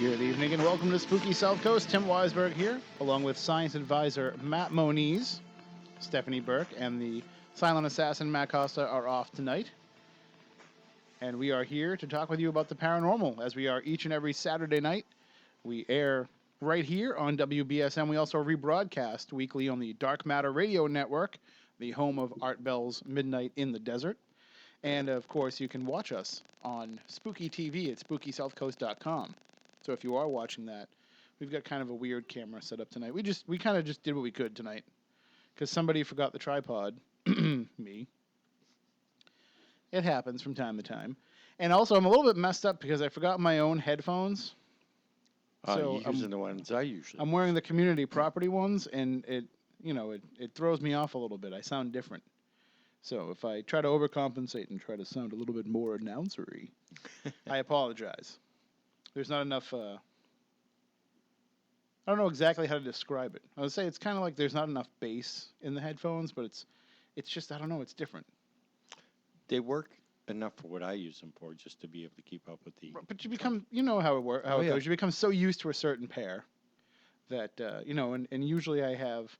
Good evening and welcome to Spooky South Coast. Tim Weisberg here, along with science advisor Matt Moniz. Stephanie Burke and the silent assassin Matt Costa are off tonight. And we are here to talk with you about the paranormal, as we are each and every Saturday night. We air right here on WBSM. We also rebroadcast weekly on the Dark Matter Radio Network, the home of Art Bell's Midnight in the Desert. And, of course, you can watch us on Spooky TV at SpookySouthCoast.com. So if you are watching that, we've got kind of a weird camera set up tonight. We kind of just did what we could tonight because somebody forgot the tripod. Me. It happens from time to time. And also, I'm a little bit messed up because I forgot my own headphones. So you're using the ones I usually. I'm wearing the community property ones, and it throws me off a little bit. I sound different. So if I try to overcompensate and try to sound a little bit more announcery, I apologize. There's not enough, I don't know exactly how to describe it. I would say it's kind of like there's not enough bass in the headphones, but it's just, I don't know, it's different. They work enough for what I use them for, just to be able to keep up with the... But you become, you know how it works, how it goes. You become so used to a certain pair that, and usually I have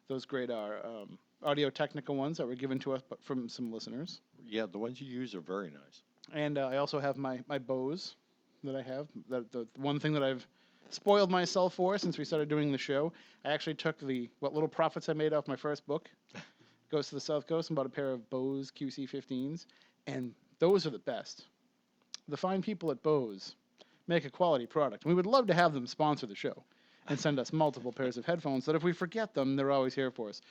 those great Audio-Technica ones that were given to us from some listeners. Yeah, the ones you use are very nice. And I also have my Bose that I have. The one thing that I've spoiled myself for since we started doing the show, I actually took what little profits I made off my first book, Goes to the South Coast, and bought a pair of Bose QC15s, and those are the best. The fine people at Bose make a quality product. We would love to have them sponsor the show and send us multiple pairs of headphones so that if we forget them, they're always here for us.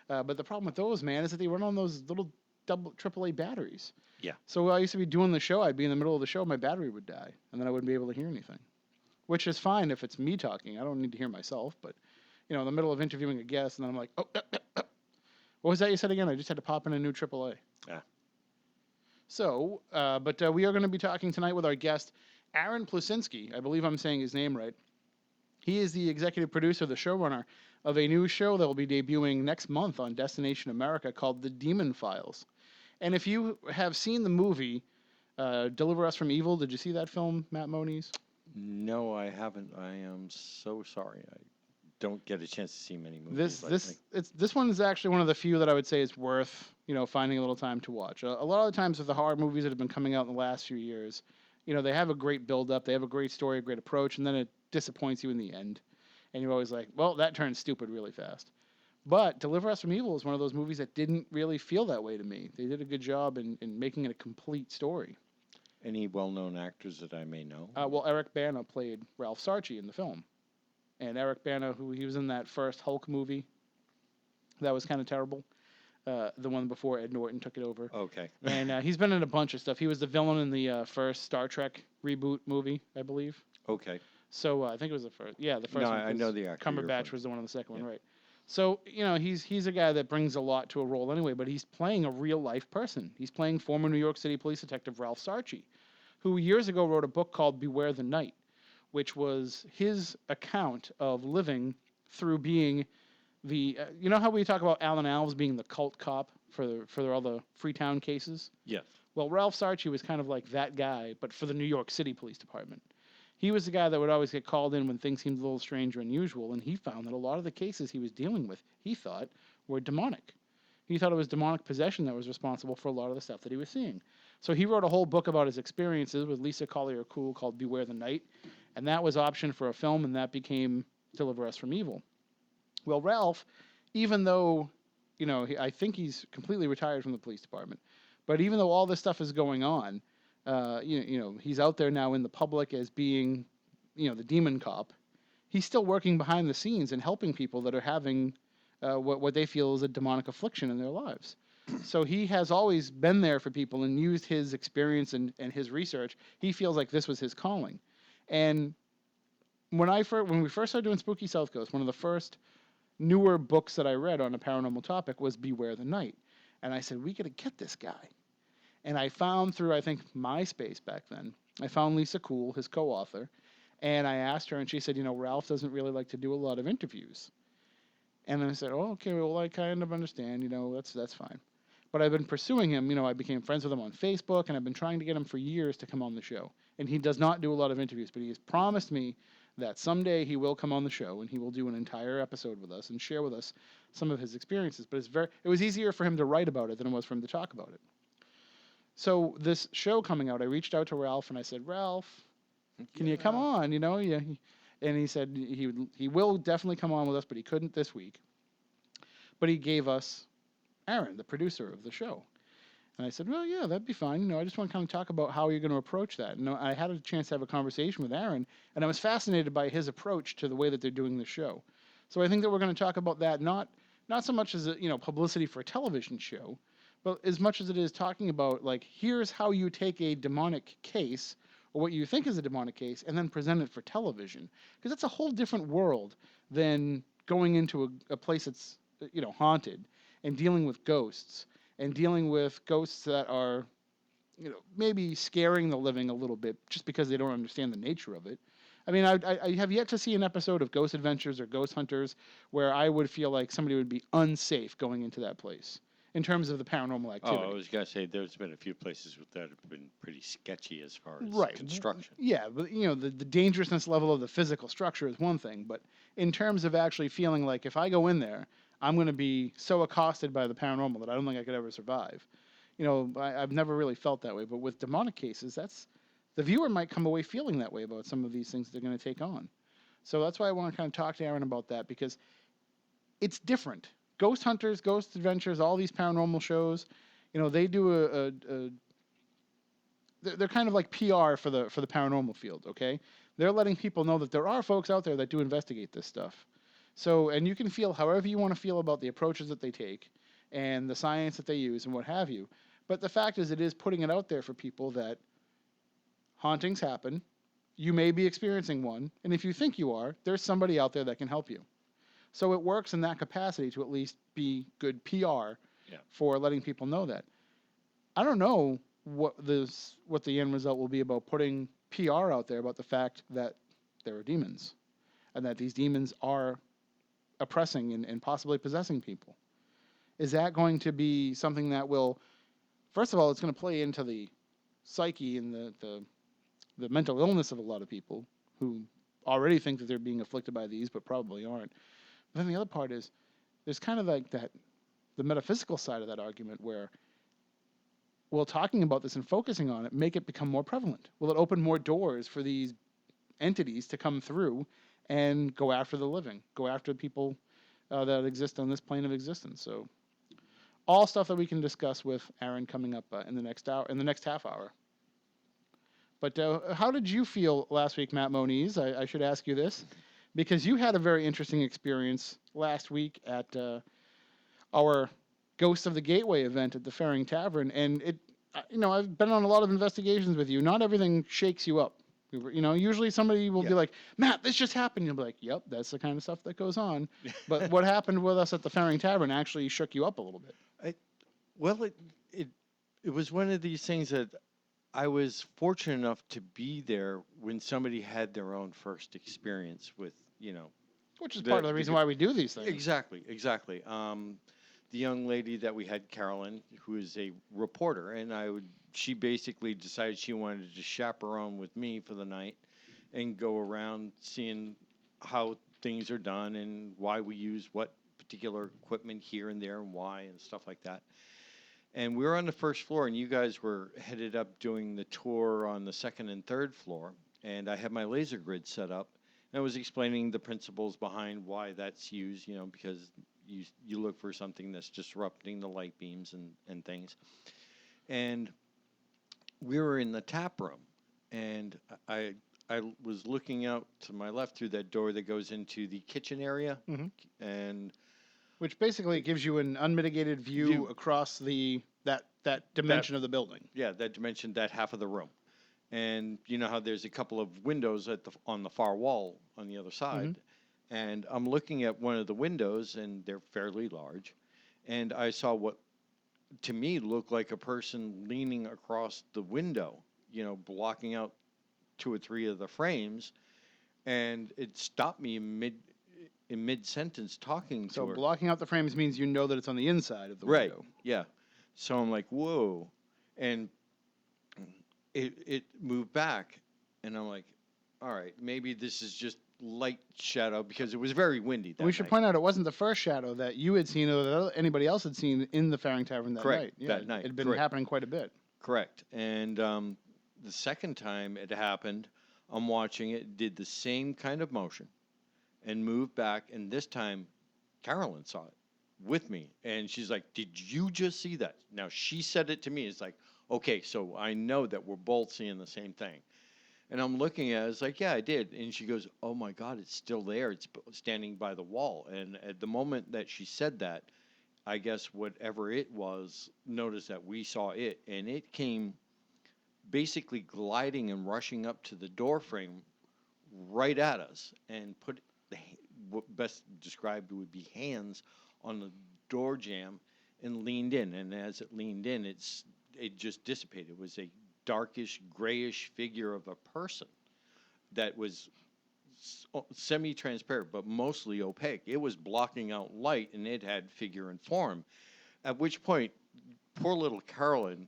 But the problem with those, man, is that they run on those little AAA batteries. Yeah. So I used to be doing the show. I'd be in the middle of the show, my battery would die, and then I wouldn't be able to hear anything. Which is fine if it's me talking. I don't need to hear myself. But, in the middle of interviewing a guest, and then I'm like, what was that you said again? I just had to pop in a new AAA. Yeah. So, but we are going to be talking tonight with our guest, Aaron Plucinski. I believe I'm saying his name right. He is the executive producer, the showrunner of a new show that will be debuting next month on Destination America called The Demon Files. And if you have seen the movie Deliver Us from Evil, did you see that film, Matt Moniz? No, I haven't. I am so sorry. I don't get a chance to see many movies. This one is actually one of the few that I would say is worth finding a little time to watch. A lot of the times with the horror movies that have been coming out in the last few years, they have a great build-up, they have a great story, a great approach, and then it disappoints you in the end. And you're always like, well, that turned stupid really fast. But Deliver Us from Evil is one of those movies that didn't really feel that way to me. They did a good job in making it a complete story. Any well-known actors that I may know? Well, Eric Bana played Ralph Sarchie in the film. And Eric Bana, he was in that first Hulk movie. That was kind of terrible. The one before Ed Norton took it over. Okay. And he's been in a bunch of stuff. He was the villain in the first Star Trek reboot movie, I believe. Okay. So I think it was the first. Yeah, the first one. I know the actor. Cumberbatch was the one on the second one, right? So, he's a guy that brings a lot to a role anyway, but he's playing a real-life person. He's playing former New York City police detective Ralph Sarchie, who years ago wrote a book called Beware the Night, which was his account of living through being the... you know how we talk about Alan Alves being the cult cop for all the Freetown cases? Yes. Well, Ralph Sarchie was kind of like that guy, but for the New York City Police Department. He was the guy that would always get called in when things seemed a little strange or unusual, and he found that a lot of the cases he was dealing with, he thought, were demonic. He thought it was demonic possession that was responsible for a lot of the stuff that he was seeing. So he wrote a whole book about his experiences with Lisa Collier-Cool called Beware the Night, and that was optioned for a film, and that became Deliver Us from Evil. Well, Ralph, even though, I think he's completely retired from the police department, but even though all this stuff is going on, he's out there now in the public as being, the demon cop. He's still working behind the scenes and helping people that are having what they feel is a demonic affliction in their lives. So he has always been there for people and used his experience and his research. He feels like this was his calling. And when we first started doing Spooky South Coast, one of the first newer books that I read on a paranormal topic was Beware the Night. And I said, we got to get this guy. And I found through, I think, MySpace back then, I found Lisa Cool, his co-author, and I asked her, and she said, Ralph doesn't really like to do a lot of interviews. And I said, oh, okay, well, I kind of understand, that's fine. But I've been pursuing him. You know, I became friends with him on Facebook, and I've been trying to get him for years to come on the show. And he does not do a lot of interviews, but he has promised me that someday he will come on the show and he will do an entire episode with us and share with us some of his experiences. But it was easier for him to write about it than it was for him to talk about it. So this show coming out, I reached out to Ralph and I said, Ralph, can you come on? You know, yeah. And he said he will definitely come on with us, but he couldn't this week. But he gave us Aaron, the producer of the show. And I said, well, yeah, that'd be fine. You know, I just want to kind of talk about how you're going to approach that. And I had a chance to have a conversation with Aaron, and I was fascinated by his approach to the way that they're doing the show. So I think that we're going to talk about that, not so much as publicity for a television show, but as much as it is talking about, like, here's how you take a demonic case or what you think is a demonic case and then present it for television. Because that's a whole different world than going into a place that's, haunted and dealing with ghosts and dealing with ghosts that are, maybe scaring the living a little bit just because they don't understand the nature of it. I mean, I have yet to see an episode of Ghost Adventures or Ghost Hunters where I would feel like somebody would be unsafe going into that place in terms of the paranormal activity. Oh, I was going to say there's been a few places that have been pretty sketchy as far as construction. Yeah, but the dangerousness level of the physical structure is one thing, but in terms of actually feeling like if I go in there, I'm going to be so accosted by the paranormal that I don't think I could ever survive. I've never really felt that way, but with demonic cases, the viewer might come away feeling that way about some of these things they're going to take on. So that's why I want to kind of talk to Aaron about that, because it's different. Ghost Hunters, Ghost Adventures, all these paranormal shows, they do they're kind of like PR for the paranormal field, okay? They're letting people know that there are folks out there that do investigate this stuff. So, and you can feel however you want to feel about the approaches that they take and the science that they use and what have you. But the fact is, it is putting it out there for people that hauntings happen. You may be experiencing one. And if you think you are, there's somebody out there that can help you. So it works in that capacity to at least be good PR for letting people know that. I don't know what the end result will be about putting PR out there about the fact that there are demons and that these demons are oppressing and possibly possessing people. Is that going to be something that will, first of all, it's going to play into the psyche and the mental illness of a lot of people who already think that they're being afflicted by these, but probably aren't. But then the other part is, there's kind of like the metaphysical side of that argument where, will talking about this and focusing on it make it become more prevalent? Will it open more doors for these entities to come through and go after the living, go after people that exist on this plane of existence? So all stuff that we can discuss with Aaron coming up in the next hour, in the next half hour. But how did you feel last week, Matt Moniz? I should ask you this, because you had a very interesting experience last week at our Ghosts of the Gateway event at the Faring Tavern, and I've been on a lot of investigations with you. Not everything shakes you up. Usually somebody will be like, Matt, this just happened. You'll be like, yep, that's the kind of stuff that goes on. But what happened with us at the Faring Tavern actually shook you up a little bit. It was one of these things that I was fortunate enough to be there when somebody had their own first experience with, Which is part of the reason why we do these things. Exactly. The young lady that we had, Carolyn, who is a reporter, and she basically decided she wanted to chaperone with me for the night and go around seeing how things are done and why we use what particular equipment here and there and why and stuff like that. And we were on the first floor, and you guys were headed up doing the tour on the second and third floor, and I had my laser grid set up, and I was explaining the principles behind why that's used, because you look for something that's disrupting the light beams and things. And we were in the tap room, and I was looking out to my left through that door that goes into the kitchen area, and which basically gives you an unmitigated view across that dimension of the building. Yeah, that dimension, that half of the room. And you know how there's a couple of windows on the far wall on the other side. And I'm looking at one of the windows, and they're fairly large. And I saw what, to me, looked like a person leaning across the window, blocking out 2 or 3 of the frames. And it stopped me in mid-sentence talking to her. So blocking out the frames means that it's on the inside of the window. Right, yeah. So I'm like, whoa. And it moved back. And I'm like, all right, maybe this is just light shadow because it was very windy We that should night. point out it wasn't the first shadow that you had seen or that anybody else had seen in the Faring Tavern that Correct. night. Yeah, That it night. had been Correct. happening quite a bit. Correct. And the second time it happened, I'm watching it, did the same kind of motion and moved back. And this time, Carolyn saw it with me. And she's like, did you just see that? Now, she said it to me. It's like, okay, so I know that we're both seeing the same thing. And I'm looking at it, it's like, yeah, I did. And she goes, oh my God, it's still there. It's standing by the wall. And at the moment that she said that, I guess whatever it was noticed that we saw it. And it came basically gliding and rushing up to the door frame right at us and put what best described would be hands on the door jamb and leaned in. And as it leaned in, it just dissipated. It was a darkish, grayish figure of a person that was semi-transparent, but mostly opaque. It was blocking out light, and it had figure and form. At which point, poor little Carolyn,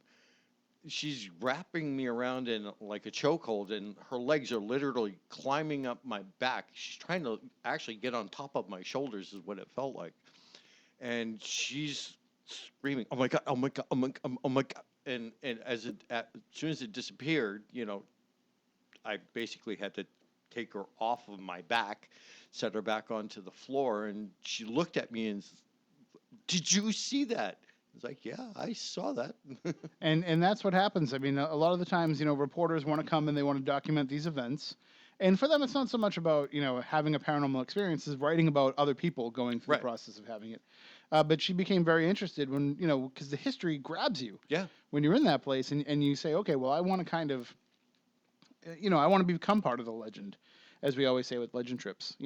she's wrapping me around in like a chokehold, and her legs are literally climbing up my back. She's trying to actually get on top of my shoulders, is what it felt like. And she's screaming, "Oh my God! Oh my God! Oh my God! Oh my God!" And as soon as it disappeared, I basically had to take her off of my back, set her back onto the floor, and she looked at me and, "Did you see that?" I was like, "Yeah, I saw that." And that's what happens. I mean, a lot of the times, reporters want to come and they want to document these events. And for them, it's not so much about, having a paranormal experience as writing about other people going through the Right. process of having it. But she became very interested when, because the history grabs you Yeah. when you're in that place and you say, okay, well, I want to kind of, I want to become part of the legend, as we always say with legend trips.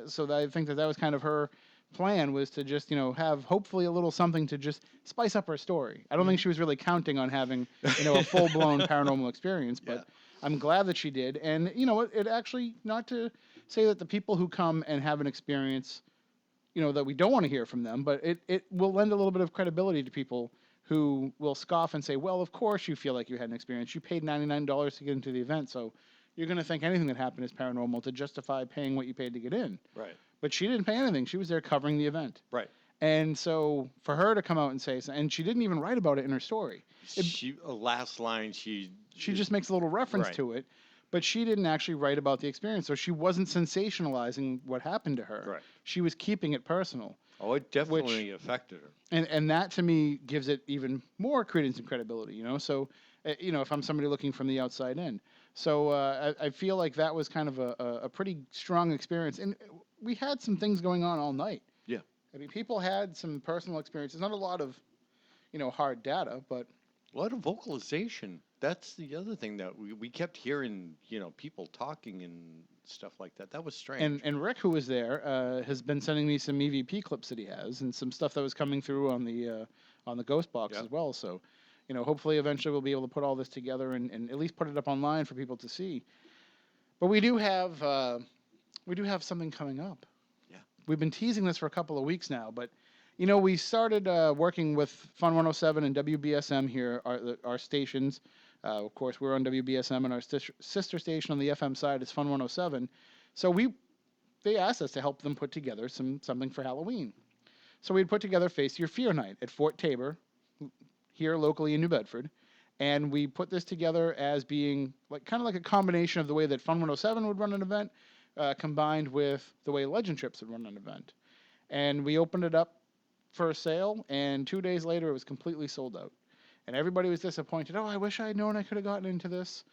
So I think that was kind of her plan, was to just have hopefully a little something to just spice up her story. I don't think Mhm. she was really counting on having a full blown paranormal experience, Yeah. but I'm glad that she did. And it actually, not to say that the people who come and have an experience, that we don't want to hear from them, but it will lend a little bit of credibility to people who will scoff and say, well, of course you feel like you had an experience. You paid $99 to get into the event, so you're going to think anything that happened is paranormal to justify paying what you paid to get in. Right. But she didn't pay anything. She was there covering the event. Right. And so for her to come out and say, and she didn't even write about it in her story. She last line She just makes a little reference right. to it, but she didn't actually write about the experience. So she wasn't sensationalizing what happened to her. Right. She was keeping it personal. Oh, it definitely affected her. And that to me gives it even more credence and credibility, so if I'm somebody looking from the outside in. So I feel like that was kind of a pretty strong experience, and we had some things going on all night. Yeah. I mean, people had some personal experiences, not a lot of hard data, but A lot of vocalization. That's the other thing that we kept hearing, people talking and stuff like that. That was strange. and Rick, who was there, has been sending me some EVP clips that he has and some stuff that was coming through on the Ghost Box Yep. as well. So, hopefully eventually we'll be able to put all this together and at least put it up online for people to see. But we do have something coming up. Yeah. We've been teasing this for a couple of weeks now, but we started working with Fun 107 and WBSM here, our stations. Of course, we're on WBSM, and our sister station on the FM side is Fun 107. So they asked us to help them put together something for Halloween. So we'd put together Face Your Fear Night at Fort Tabor, here locally in New Bedford, and we put this together as being kind of like a combination of the way that Fun 107 would run an event, combined with the way Legend Trips would run an event. And we opened it up for a sale, and 2 days later it was completely sold out. And everybody was disappointed. Oh, I wish I had known I could have gotten into this.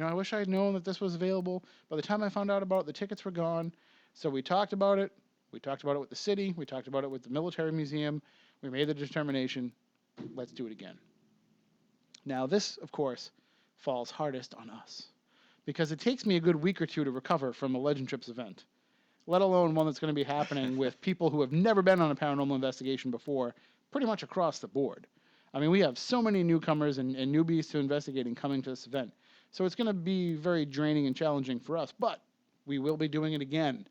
I wish I had known that this was available. By the time I found out about it, the tickets were gone. So we talked about it. We talked about it with the city. We talked about it with the military museum. We made the determination, let's do it again. Now this, of course, falls hardest on us, because it takes me a good week or two to recover from a Legend Trips event, let alone one that's going to be happening with people who have never been on a paranormal investigation before, pretty much across the board. I mean, we have so many newcomers and newbies to investigating coming to this event. So it's going to be very draining and challenging for us, but we will be doing it again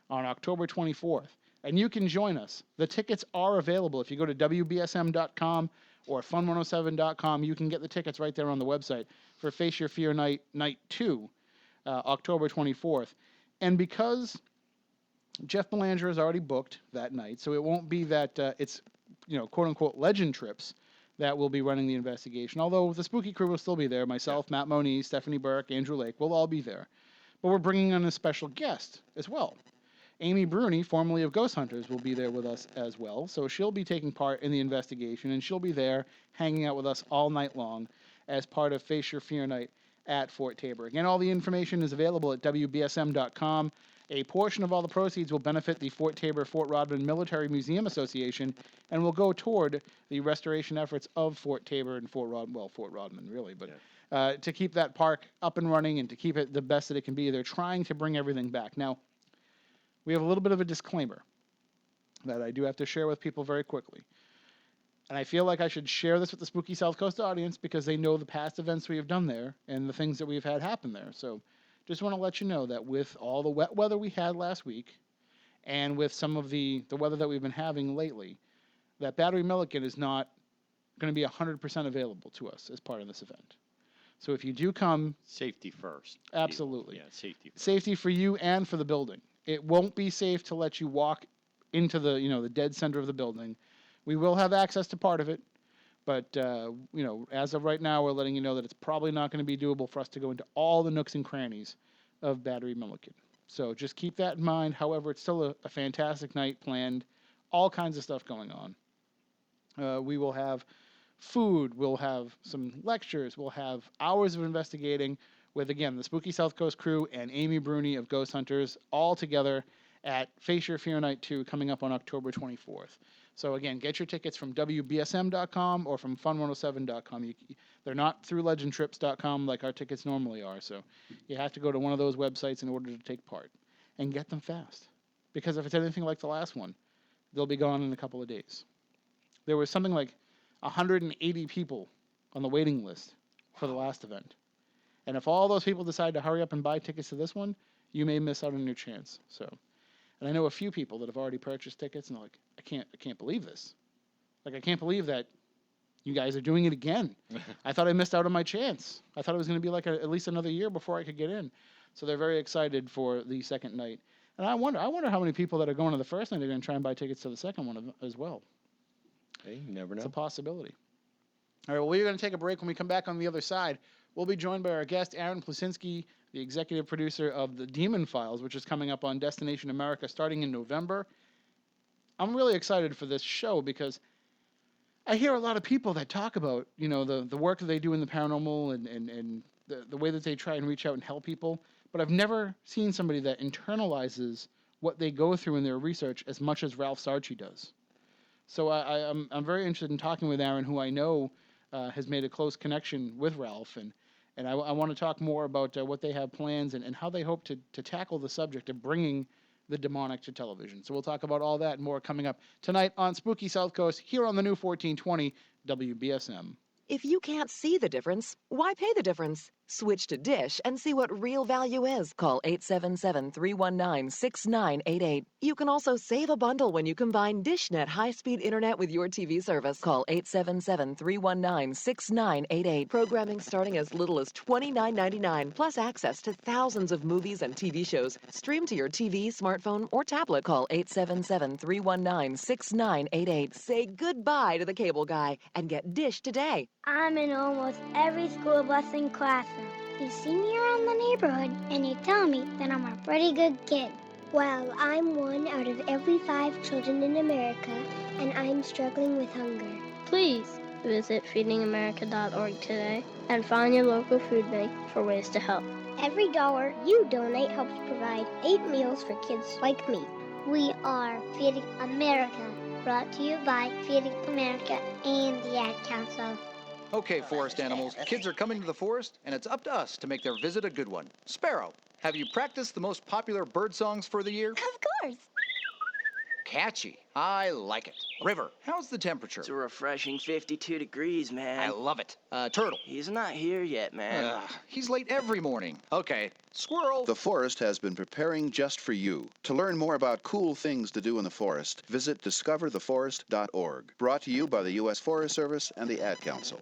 on October 24th. And you can join us. The tickets are available. If you go to WBSM.com or fun107.com. You can get the tickets right there on the website for Face Your Fear Night 2, October 24th. And because Jeff Belanger is already booked that night, so it won't be that it's, quote unquote legend trips that will be running the investigation. Although the spooky crew will still be there. Myself, Matt Moniz, Stephanie Burke, Andrew Lake will all be there. But we're bringing on a special guest as well. Amy Bruni, formerly of Ghost Hunters, will be there with us as well. So she'll be taking part in the investigation, and she'll be there hanging out with us all night long as part of Face Your Fear Night at Fort Taber. Again, all the information is available at WBSM.com. A portion of all the proceeds will benefit the Fort Taber Fort Rodman Military Museum Association and will go toward the restoration efforts of Fort Taber and Fort Rodman, really, but to keep that park up and running and to keep it the best that it can be. They're trying to bring everything back. Now, we have a little bit of a disclaimer that I do have to share with people very quickly. And I feel like I should share this with the Spooky South Coast audience because they know the past events we have done there and the things that we've had happen there. So just want to let you know that with all the wet weather we had last week and with some of the weather that we've been having lately, that Battery Milliken is not going to be 100% available to us as part of this event. So if you do come... Safety first. Absolutely. Yeah, safety first. Safety for you and for the building. It won't be safe to let you walk into the dead center of the building. We will have access to part of it, but as of right now, we're letting you know that it's probably not going to be doable for us to go into all the nooks and crannies of Battery Milliken. So just keep that in mind. However, it's still a fantastic night planned. All kinds of stuff going on. We will have food. We'll have some lectures. We'll have hours of investigating with, again, the Spooky South Coast crew and Amy Bruni of Ghost Hunters all together at Face Your Fear Night 2 coming up on October 24th. So, again, get your tickets from WBSM.com or from fun107.com. They're not through legendtrips.com like our tickets normally are, so you have to go to one of those websites in order to take part. And get them fast, because if it's anything like the last one, they'll be gone in a couple of days. There was something like 180 people on the waiting list for the last event. And if all those people decide to hurry up and buy tickets to this one, you may miss out on your chance. So, and I know a few people that have already purchased tickets and they're like, I can't believe this. Like, I can't believe that you guys are doing it again. I thought I missed out on my chance. I thought it was going to be like at least another year before I could get in. So they're very excited for the second night. And I wonder how many people that are going to the first night are going to try and buy tickets to the second one as well. Hey, you never know. It's a possibility. All right, well, we're going to take a break. When we come back on the other side, we'll be joined by our guest, Aaron Plucinski, the executive producer of The Demon Files, which is coming up on Destination America starting in November. I'm really excited for this show because I hear a lot of people that talk about, the work that they do in the paranormal and the way that they try and reach out and help people, but I've never seen somebody that internalizes what they go through in their research as much as Ralph Sarchie does. So I'm very interested in talking with Aaron, who I know has made a close connection with Ralph, and I want to talk more about what they have plans and how they hope to tackle the subject of bringing the demonic to television. So we'll talk about all that and more coming up tonight on Spooky South Coast here on the new 1420 WBSM. If you can't see the difference, why pay the difference? Switch to Dish and see what real value is. Call 877-319-6988. You can also save a bundle when you combine DishNet high-speed internet with your TV service. Call 877-319-6988. Programming starting as little as $29.99, plus access to thousands of movies and TV shows. Stream to your TV, smartphone, or tablet. Call 877-319-6988. Say goodbye to the cable guy and get Dish today. I'm in almost every school bus and classroom. You see me around the neighborhood, and you tell me that I'm a pretty good kid. Well, I'm one out of every 5 children in America, and I'm struggling with hunger. Please visit feedingamerica.org today and find your local food bank for ways to help. Every dollar you donate helps provide 8 meals for kids like me. We are Feeding America, brought to you by Feeding America and the Ad Council. Okay, forest animals, kids are coming to the forest, and it's up to us to make their visit a good one. Sparrow, have you practiced the most popular bird songs for the year? Of course. Catchy. I like it. River, how's the temperature? It's a refreshing 52 degrees, man. I love it. Turtle. He's not here yet, man. He's late every morning. Okay. Squirrel. The forest has been preparing just for you. To learn more about cool things to do in the forest, visit discovertheforest.org. Brought to you by the U.S. Forest Service and the Ad Council.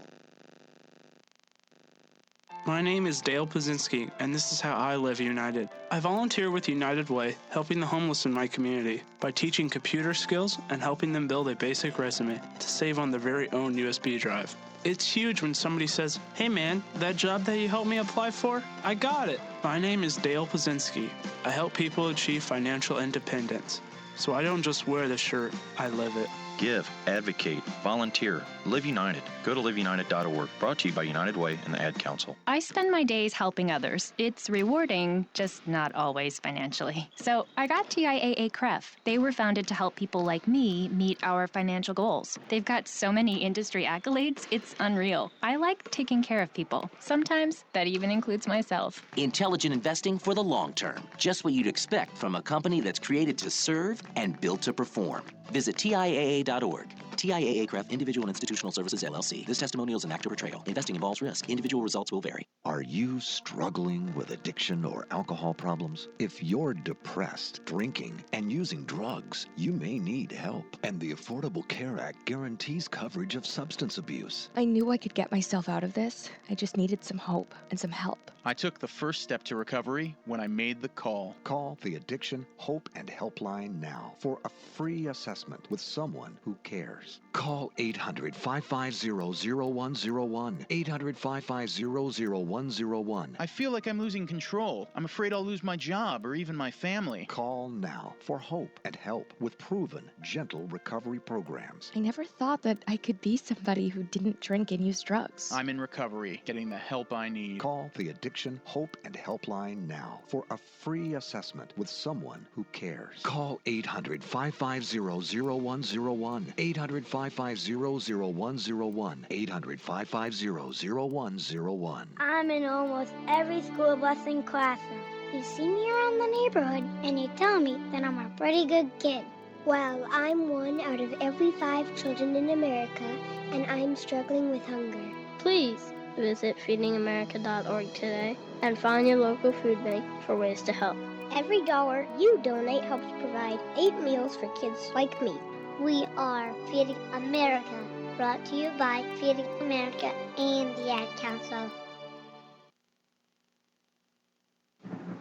My name is Dale Plucinski, and this is how I live united. I volunteer with United Way, helping the homeless in my community by teaching computer skills and helping them build a basic resume to save on their very own USB drive. It's huge when somebody says, "Hey man, that job that you helped me apply for, I got it." My name is Dale Plucinski. I help people achieve financial independence. So I don't just wear the shirt, I live it. Give, advocate, volunteer, Live United. Go to liveunited.org. Brought to you by United Way and the Ad Council. I spend my days helping others. It's rewarding, just not always financially. So I got TIAA CREF. They were founded to help people like me meet our financial goals. They've got so many industry accolades, it's unreal. I like taking care of people. Sometimes that even includes myself. Intelligent investing for the long term. Just what you'd expect from a company that's created to serve and built to perform. Visit TIAA.org. TIAA CREF Individual and Institutional Services, LLC. This testimonial is an act of portrayal. Investing involves risk. Individual results will vary. Are you struggling with addiction or alcohol problems? If you're depressed, drinking, and using drugs, you may need help. And the Affordable Care Act guarantees coverage of substance abuse. I knew I could get myself out of this. I just needed some hope and some help. I took the first step to recovery when I made the call. Call the Addiction, Hope, and Helpline now for a free assessment with someone who cares. Call 800-550-0101. 800-550-0101. I feel like I'm losing control. I'm afraid I'll lose my job or even my family. Call now for hope and help with proven, gentle recovery programs. I never thought that I could be somebody who didn't drink and use drugs. I'm in recovery, getting the help I need. Call the Addiction, Hope, and Helpline now for a free assessment with someone who cares. Call 800-550-0101. 800-550-0101. 800-550-0101. I'm in almost every school bus and classroom. You see me around the neighborhood, and you tell me that I'm a pretty good kid. Well, I'm 1 out of every 5 children in America, and I'm struggling with hunger. Please visit feedingamerica.org today and find your local food bank for ways to help. Every dollar you donate helps provide 8 meals for kids like me. We are Feeding America, brought to you by Feeding America and the Ad Council.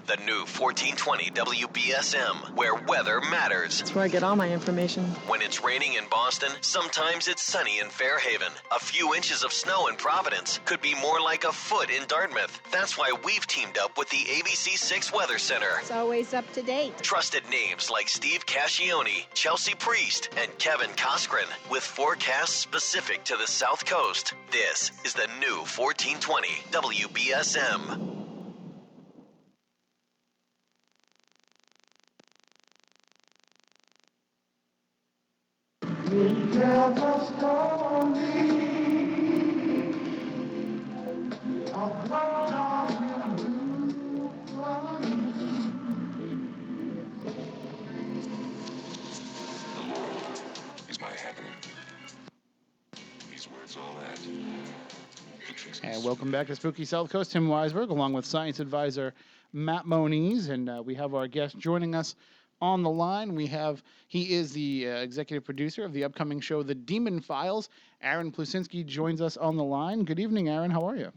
The new 1420 WBSM, where weather matters. That's where I get all my information. When it's raining in Boston, sometimes it's sunny in Fairhaven. A few inches of snow in Providence could be more like a foot in Dartmouth. That's why we've teamed up with the ABC6 Weather Center. It's always up to date. Trusted names like Steve Cascione, Chelsea Priest, and Kevin Coskren, with forecasts specific to the South Coast. This is the new 1420 WBSM. And welcome back to Spooky South Coast. Tim Weisberg, along with science advisor Matt Moniz, and we have our guest joining us on the line. He is the executive producer of the upcoming show, The Demon Files. Aaron Plucinski joins us on the line. Good evening, Aaron. How are you?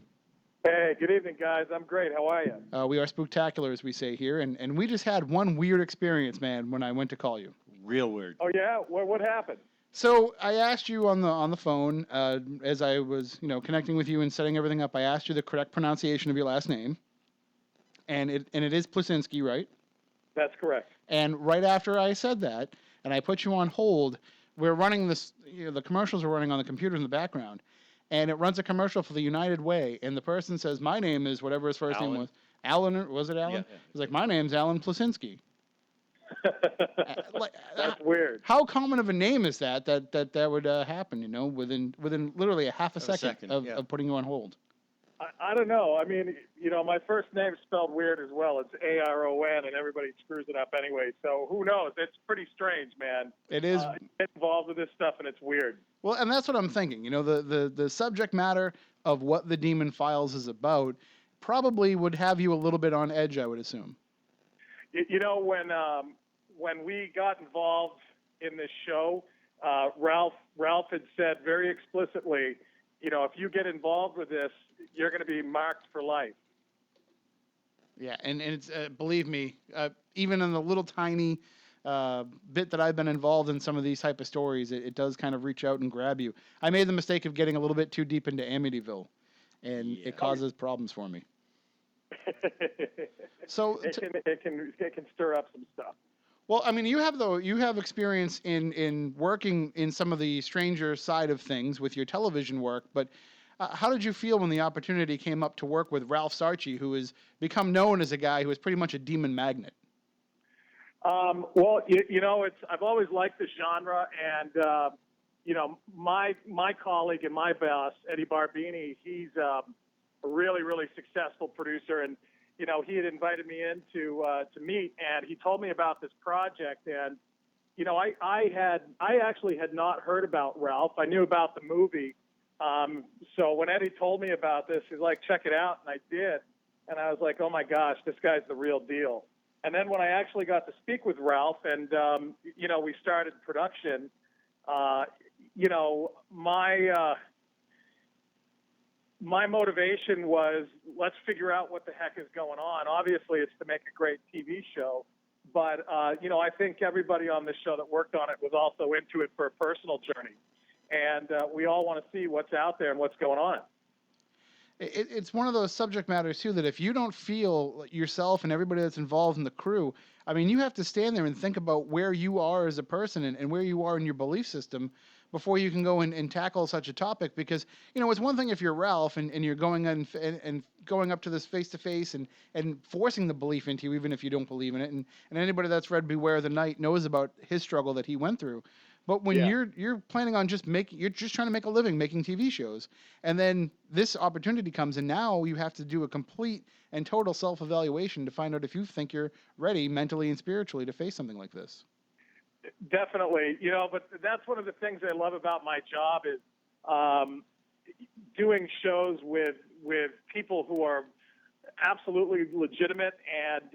Hey, good evening, guys. I'm great. How are you? We are spooktacular, as we say here, and we just had one weird experience, man, when I went to call you. Real weird. Oh yeah, what happened? So I asked you on the phone as I was connecting with you and setting everything up. I asked you the correct pronunciation of your last name, and it is Plucinski, right? That's correct. And right after I said that, and I put you on hold, we're running this. The commercials are running on the computer in the background, and it runs a commercial for the United Way, and the person says, "My name is whatever his first name was." Alan, was it Alan? Yeah. He's like, "My name's Alan Plucinski." That's weird. How common of a name is that would happen? Within literally a half a second of putting you on hold. I don't know. I mean, my first name's spelled weird as well. It's Aron, and everybody screws it up anyway. So who knows? It's pretty strange, man. It is. You get involved with this stuff, and it's weird. Well, and that's what I'm thinking. The subject matter of what the Demon Files is about probably would have you a little bit on edge, I would assume. When we got involved in this show, Ralph had said very explicitly, if you get involved with this, you're going to be marked for life. Yeah, and it's believe me, even in the little tiny bit that I've been involved in some of these type of stories, it does kind of reach out and grab you. I made the mistake of getting a little bit too deep into Amityville, and it causes problems for me. So it can stir up some stuff. Well, I mean, you have experience in working in some of the stranger side of things with your television work, but how did you feel when the opportunity came up to work with Ralph Sarchie, who has become known as a guy who is pretty much a demon magnet? Well, I've always liked the genre, and my colleague and my boss, Eddie Barbini, he's a really, really successful producer, and he had invited me in to meet, and he told me about this project, and I actually had not heard about Ralph. I knew about the movie, so when Eddie told me about this, he's like, check it out, and I did, and I was like, oh my gosh, this guy's the real deal. And then when I actually got to speak with Ralph, and we started production, my motivation was, let's figure out what the heck is going on. Obviously, it's to make a great TV show. But, I think everybody on this show that worked on it was also into it for a personal journey. And we all want to see what's out there and what's going on. It's one of those subject matters, too, that if you don't feel yourself and everybody that's involved in the crew, I mean, you have to stand there and think about where you are as a person and where you are in your belief system before you can go and tackle such a topic. Because, it's one thing if you're Ralph and you're going and going up to this face-to-face and forcing the belief into you, even if you don't believe in it. And anybody that's read Beware the Night knows about his struggle that he went through. But when you're planning on you're just trying to make a living making TV shows, and then this opportunity comes, and now you have to do a complete and total self-evaluation to find out if you think you're ready mentally and spiritually to face something like this. Definitely, but that's one of the things I love about my job is doing shows with people who are absolutely legitimate and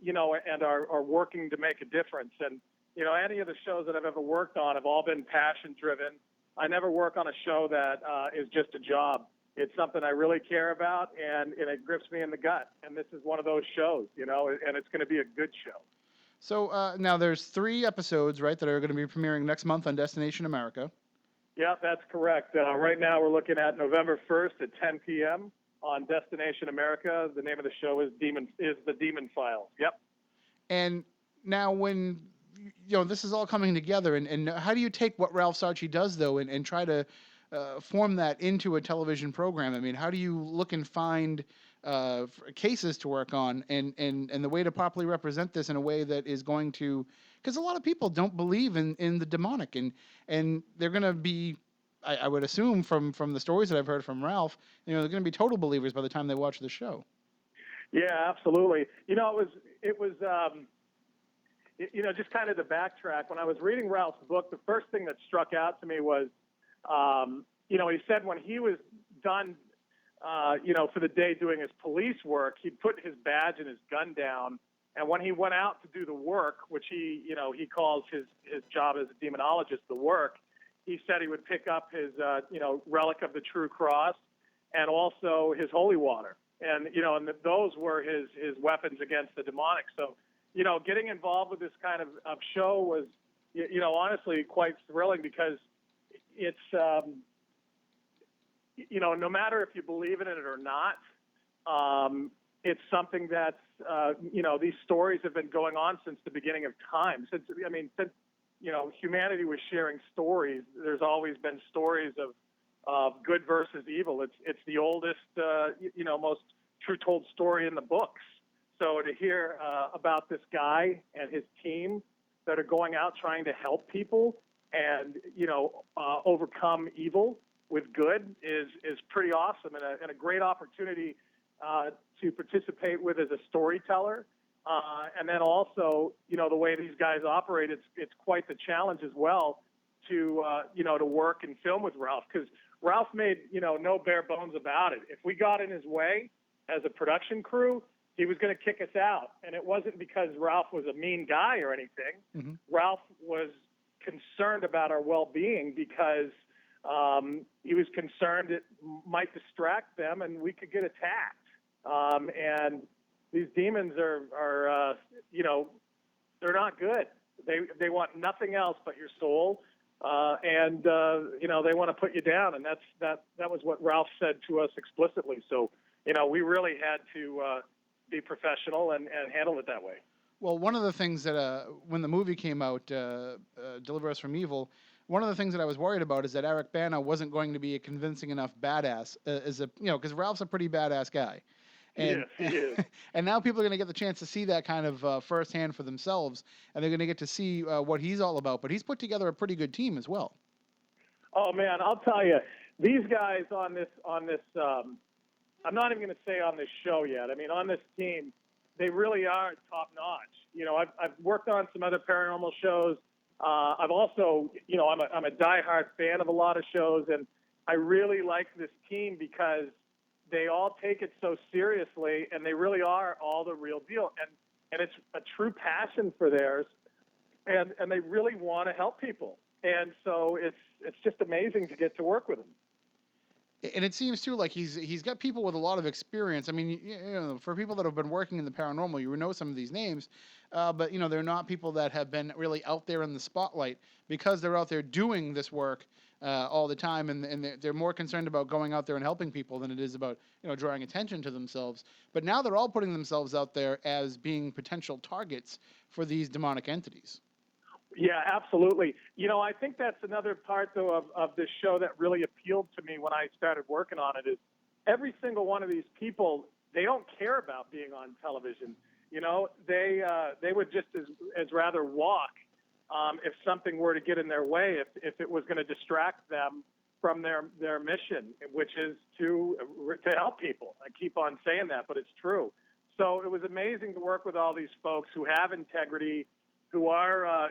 and are working to make a difference. And any of the shows that I've ever worked on have all been passion driven. I never work on a show that is just a job. It's something I really care about, and it grips me in the gut. And this is one of those shows, and it's going to be a good show. So now there's 3 episodes, right, that are going to be premiering next month on Destination America. Yeah, that's correct. Right now we're looking at November 1st at 10 p.m. on Destination America. The name of the show is The Demon Files. Yep. And now when this is all coming together, and how do you take what Ralph Sarchie does, though, and try to form that into a television program? I mean, how do you look and find cases to work on and the way to properly represent this in a way that is going to, because a lot of people don't believe in the demonic, and they're going to be, I would assume from the stories that I've heard from Ralph, they're going to be total believers by the time they watch the show. Yeah, absolutely. It was just kind of to backtrack, when I was reading Ralph's book, the first thing that struck out to me was, he said when he was done, for the day doing his police work, he'd put his badge and his gun down. And when he went out to do the work, which he calls his job as a demonologist, the work, he said he would pick up his, relic of the True Cross and also his holy water. And, and those were his weapons against the demonic. So, getting involved with this kind of show was, honestly quite thrilling because it's, no matter if you believe in it or not, it's something that's, these stories have been going on since the beginning of time. Since humanity was sharing stories, there's always been stories of good versus evil. It's the oldest, most true-told story in the books. So to hear about this guy and his team that are going out trying to help people and, overcome evil with good is pretty awesome, and a great opportunity to participate with as a storyteller. And then also, the way these guys operate, it's quite the challenge as well to work and film with Ralph, because Ralph made, no bare bones about it. If we got in his way as a production crew, he was going to kick us out. And it wasn't because Ralph was a mean guy or anything. Mm-hmm. Ralph was concerned about our well-being because he was concerned it might distract them and we could get attacked. And these demons are they're not good. They want nothing else but your soul. And they want to put you down. And that was what Ralph said to us explicitly. So, we really had to be professional and handle it that way. Well, one of the things that when the movie came out, Deliver Us from Evil, one of the things that I was worried about is that Eric Bana wasn't going to be a convincing enough badass, because Ralph's a pretty badass guy. And, yes, he is. And now people are going to get the chance to see that kind of firsthand for themselves, and they're going to get to see what he's all about. But he's put together a pretty good team as well. Oh man, I'll tell you, these guys on this, I'm not even going to say on this show yet. I mean, on this team, they really are top notch. I've worked on some other paranormal shows. I've also, I'm a diehard fan of a lot of shows, and I really like this team because they all take it so seriously, and they really are all the real deal. And it's a true passion for theirs, and they really want to help people. And so it's just amazing to get to work with them. And it seems too like he's got people with a lot of experience. I mean, for people that have been working in the paranormal, you know some of these names, but they're not people that have been really out there in the spotlight because they're out there doing this work all the time, and they're more concerned about going out there and helping people than it is about drawing attention to themselves. But now they're all putting themselves out there as being potential targets for these demonic entities. Yeah, absolutely. I think that's another part, though, of this show that really appealed to me when I started working on it is every single one of these people, they don't care about being on television. They would just as rather walk if something were to get in their way, if it was going to distract them from their mission, which is to help people. I keep on saying that, but it's true. So it was amazing to work with all these folks who have integrity, who are,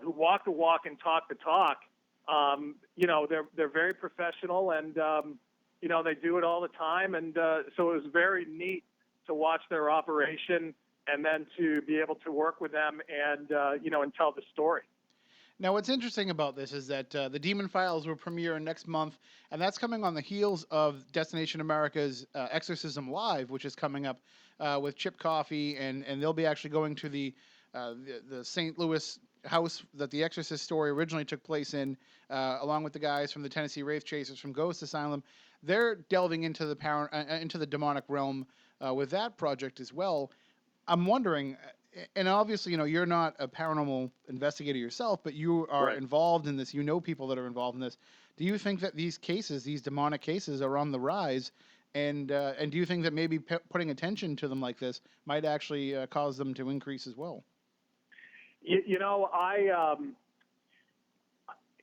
who walk the walk and talk the talk. They're very professional, and they do it all the time. And so it was very neat to watch their operation, and then to be able to work with them and and tell the story. Now, what's interesting about this is that the Demon Files will premiere next month, and that's coming on the heels of Destination America's Exorcism Live, which is coming up with Chip Coffey, and they'll be actually going to the St. Louis house that the Exorcist story originally took place in, along with the guys from the Tennessee Wraith Chasers from Ghost Asylum. They're delving into the demonic realm with that project as well. I'm wondering, and obviously, you're not a paranormal investigator yourself, but you are involved in this. You know people that are involved in this. Do you think that these cases, these demonic cases, are on the rise? And do you think that maybe putting attention to them like this might actually cause them to increase as well?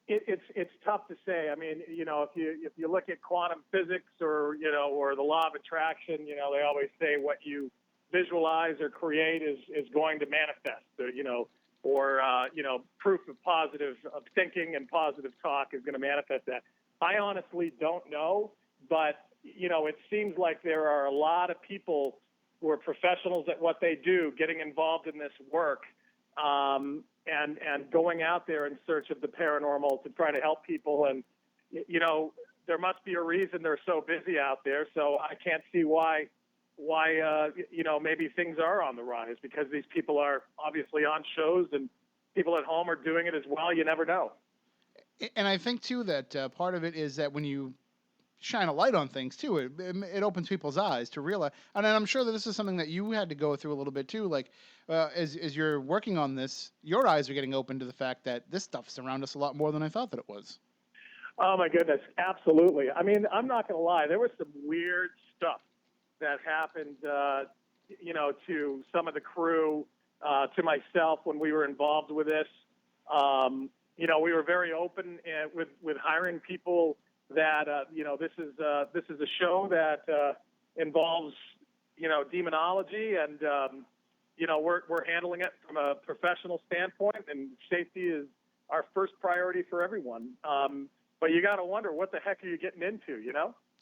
It's tough to say. I mean, if you look at quantum physics or the law of attraction, they always say what you visualize or create is going to manifest. Or proof of thinking and positive talk is going to manifest that. I honestly don't know, but it seems like there are a lot of people who are professionals at what they do, getting involved in this work, and going out there in search of the paranormal to try to help people. And, there must be a reason they're so busy out there. So I can't see why maybe things are on the rise, because these people are obviously on shows and people at home are doing it as well. You never know. And I think, too, that part of it is that when you shine a light on things too, it opens people's eyes to realize, and I'm sure that this is something that you had to go through a little bit too, like as you're working on this, your eyes are getting open to the fact that this stuff's around us a lot more than I thought that it was. Oh my goodness, absolutely. I mean, I'm not going to lie, there was some weird stuff that happened to some of the crew, to myself when we were involved with this. We were very open with hiring people that this is a show that involves demonology, and we're handling it from a professional standpoint, and safety is our first priority for everyone. But you got to wonder, what the heck are you getting into?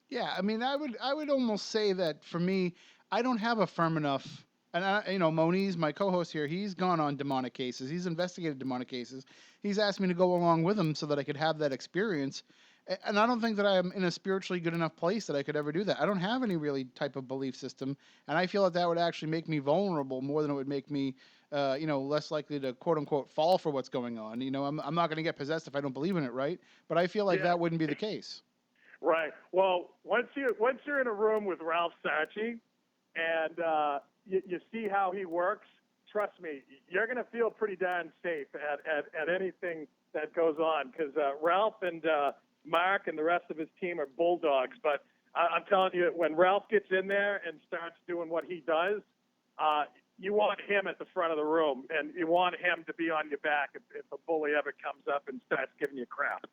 Yeah, I mean, I would almost say that for me, I don't have a firm enough. And Moniz, my co-host here, he's gone on demonic cases. He's investigated demonic cases. He's asked me to go along with him so that I could have that experience. And I don't think that I am in a spiritually good enough place that I could ever do that. I don't have any really type of belief system, and I feel that would actually make me vulnerable more than it would make me, less likely to quote unquote fall for what's going on. I'm not going to get possessed if I don't believe in it, right? But I feel like that wouldn't be the case. Right. Well, once you're in a room with Ralph Sarchie, and you see how he works, trust me, you're going to feel pretty darn safe at anything that goes on, because Ralph and Mark and the rest of his team are bulldogs. But I'm telling you, when Ralph gets in there and starts doing what he does, you want him at the front of the room, and you want him to be on your back if a bully ever comes up and starts giving you crap.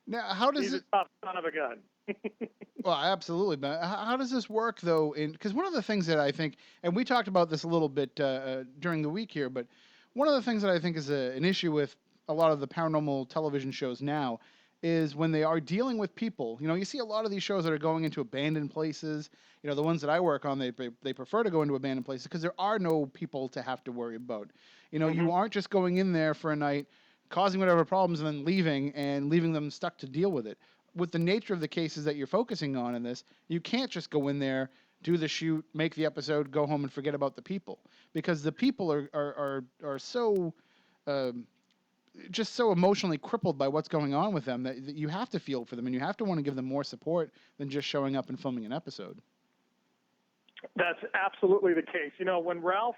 Now, how does He's it? a tough son of a gun. Well, absolutely, but how does this work though? Because one of the things that I think, and we talked about this a little bit during the week here, but one of the things that I think is an issue with a lot of the paranormal television shows now is when they are dealing with people. You see a lot of these shows that are going into abandoned places. The ones that I work on, they prefer to go into abandoned places because there are no people to have to worry about. You aren't just going in there for a night, causing whatever problems, and then leaving them stuck to deal with it. With the nature of the cases that you're focusing on in this, you can't just go in there, do the shoot, make the episode, go home and forget about the people, because the people are so just so emotionally crippled by what's going on with them that you have to feel for them, and you have to want to give them more support than just showing up and filming an episode. That's absolutely the case. When Ralph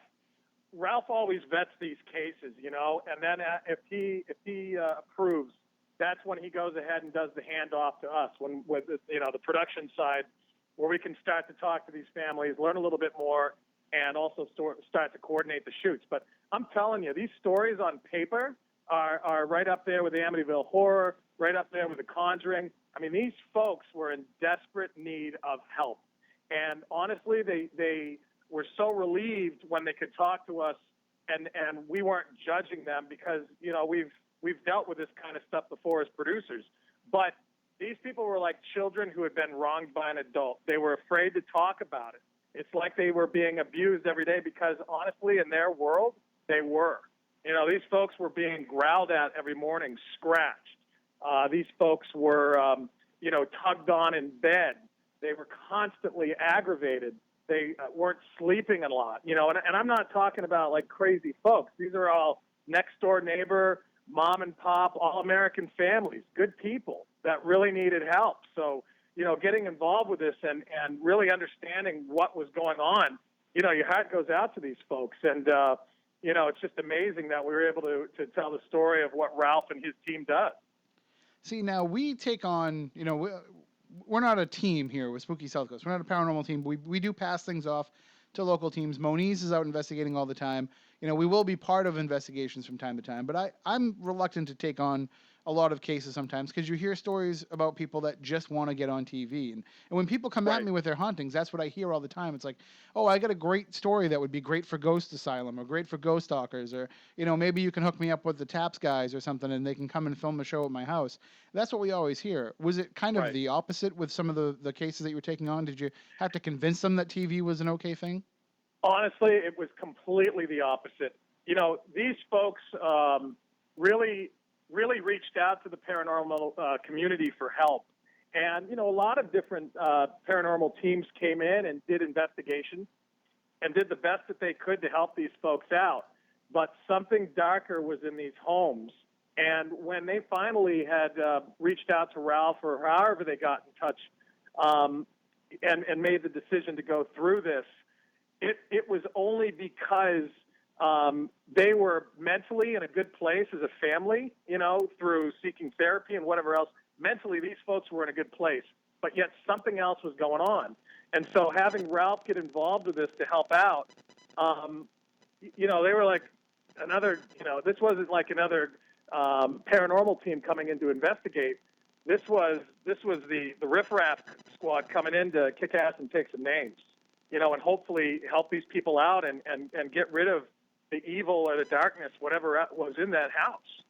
always vets these cases, and then if he approves, that's when he goes ahead and does the handoff to us, with the production side, where we can start to talk to these families, learn a little bit more, and also start to coordinate the shoots. But I'm telling you, these stories on paper are right up there with the Amityville Horror, right up there with The Conjuring. I mean, these folks were in desperate need of help. And honestly, they were so relieved when they could talk to us, and we weren't judging them, because, we've dealt with this kind of stuff before as producers. But these people were like children who had been wronged by an adult. They were afraid to talk about it. It's like they were being abused every day, because honestly, in their world, they were. These folks were being growled at every morning, scratched. These folks were, tugged on in bed. They were constantly aggravated. They weren't sleeping a lot, and I'm not talking about like crazy folks. These are all next door neighbor, mom and pop, all American families, good people that really needed help. So, getting involved with this and really understanding what was going on, your heart goes out to these folks. And, it's just amazing that we were able to tell the story of what Ralph and his team does. See, now we take on, we're not a team here with Spooky South Coast. We're not a paranormal team. We do pass things off to local teams. Moniz is out investigating all the time. We will be part of investigations from time to time, but I'm reluctant to take on a lot of cases sometimes, because you hear stories about people that just want to get on TV. And when people come at me with their hauntings, that's what I hear all the time. It's like, oh, I got a great story that would be great for Ghost Asylum or great for Ghost Stalkers, or, maybe you can hook me up with the Taps guys or something and they can come and film a show at my house. That's what we always hear. Was it kind of the opposite with some of the cases that you were taking on? Did you have to convince them that TV was an okay thing? Honestly, it was completely the opposite. These folks really reached out to the paranormal community for help. And, a lot of different paranormal teams came in and did investigations and did the best that they could to help these folks out. But something darker was in these homes. And when they finally had reached out to Ralph, or however they got in touch, and made the decision to go through this, it was only because they were mentally in a good place as a family, through seeking therapy and whatever else. Mentally, these folks were in a good place, but yet something else was going on. And so having Ralph get involved with this to help out, they were like another, this wasn't like another paranormal team coming in to investigate. this was the riffraff squad coming in to kick ass and take some names, and hopefully help these people out and get rid of the evil or the darkness, whatever was in that house.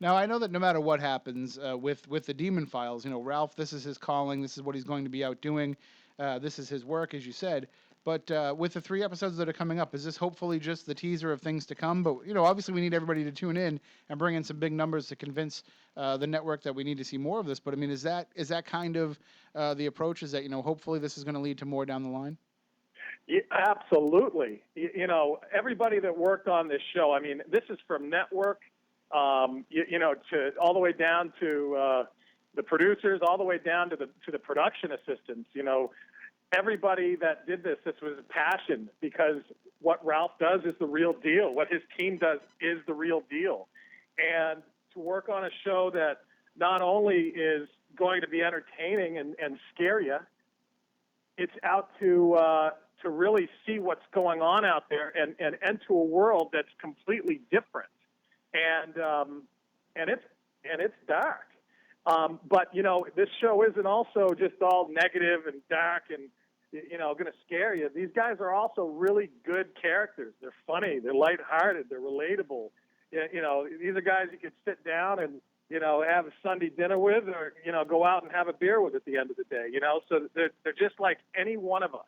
Now, I know that no matter what happens with the Demon Files, Ralph, this is his calling. This is what he's going to be out doing. This is his work, as you said. But with the 3 episodes that are coming up, is this hopefully just the teaser of things to come? But, obviously we need everybody to tune in and bring in some big numbers to convince the network that we need to see more of this. But, I mean, is that kind of the approach, is that, hopefully this is going to lead to more down the line? Yeah, absolutely. Everybody that worked on this show, I mean, this is from network, to all the way down to the producers, all the way down to the production assistants. Everybody that did this was passion, because what Ralph does is the real deal. What his team does is the real deal. And to work on a show that not only is going to be entertaining and scare you, it's out to really see what's going on out there and enter a world that's completely different. And it's dark. But this show isn't also just all negative and dark and going to scare you. These guys are also really good characters. They're funny. They're lighthearted. They're relatable. These are guys you could sit down and have a Sunday dinner with, or go out and have a beer with at the end of the day. So they're just like any one of us.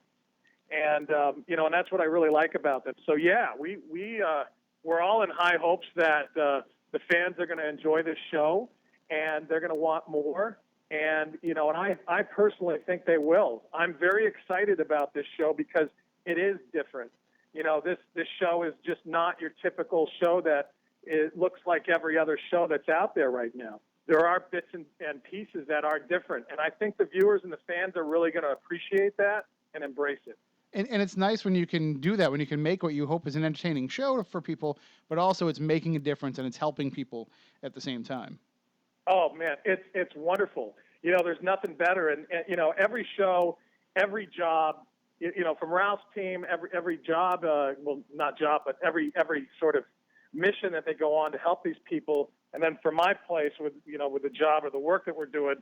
And and that's what I really like about them. So yeah, we're all in high hopes that the fans are going to enjoy this show, and they're going to want more. And, and I personally think they will. I'm very excited about this show because it is different. This show is just not your typical show that it looks like every other show that's out there right now. There are bits and pieces that are different. And I think the viewers and the fans are really going to appreciate that and embrace it. And it's nice when you can do that, when you can make what you hope is an entertaining show for people, but also it's making a difference and it's helping people at the same time. Oh man, it's wonderful. There's nothing better, and every show, every job, from Ralph's team, every job, well, not job, but every sort of mission that they go on to help these people, and then for my place with the job or the work that we're doing,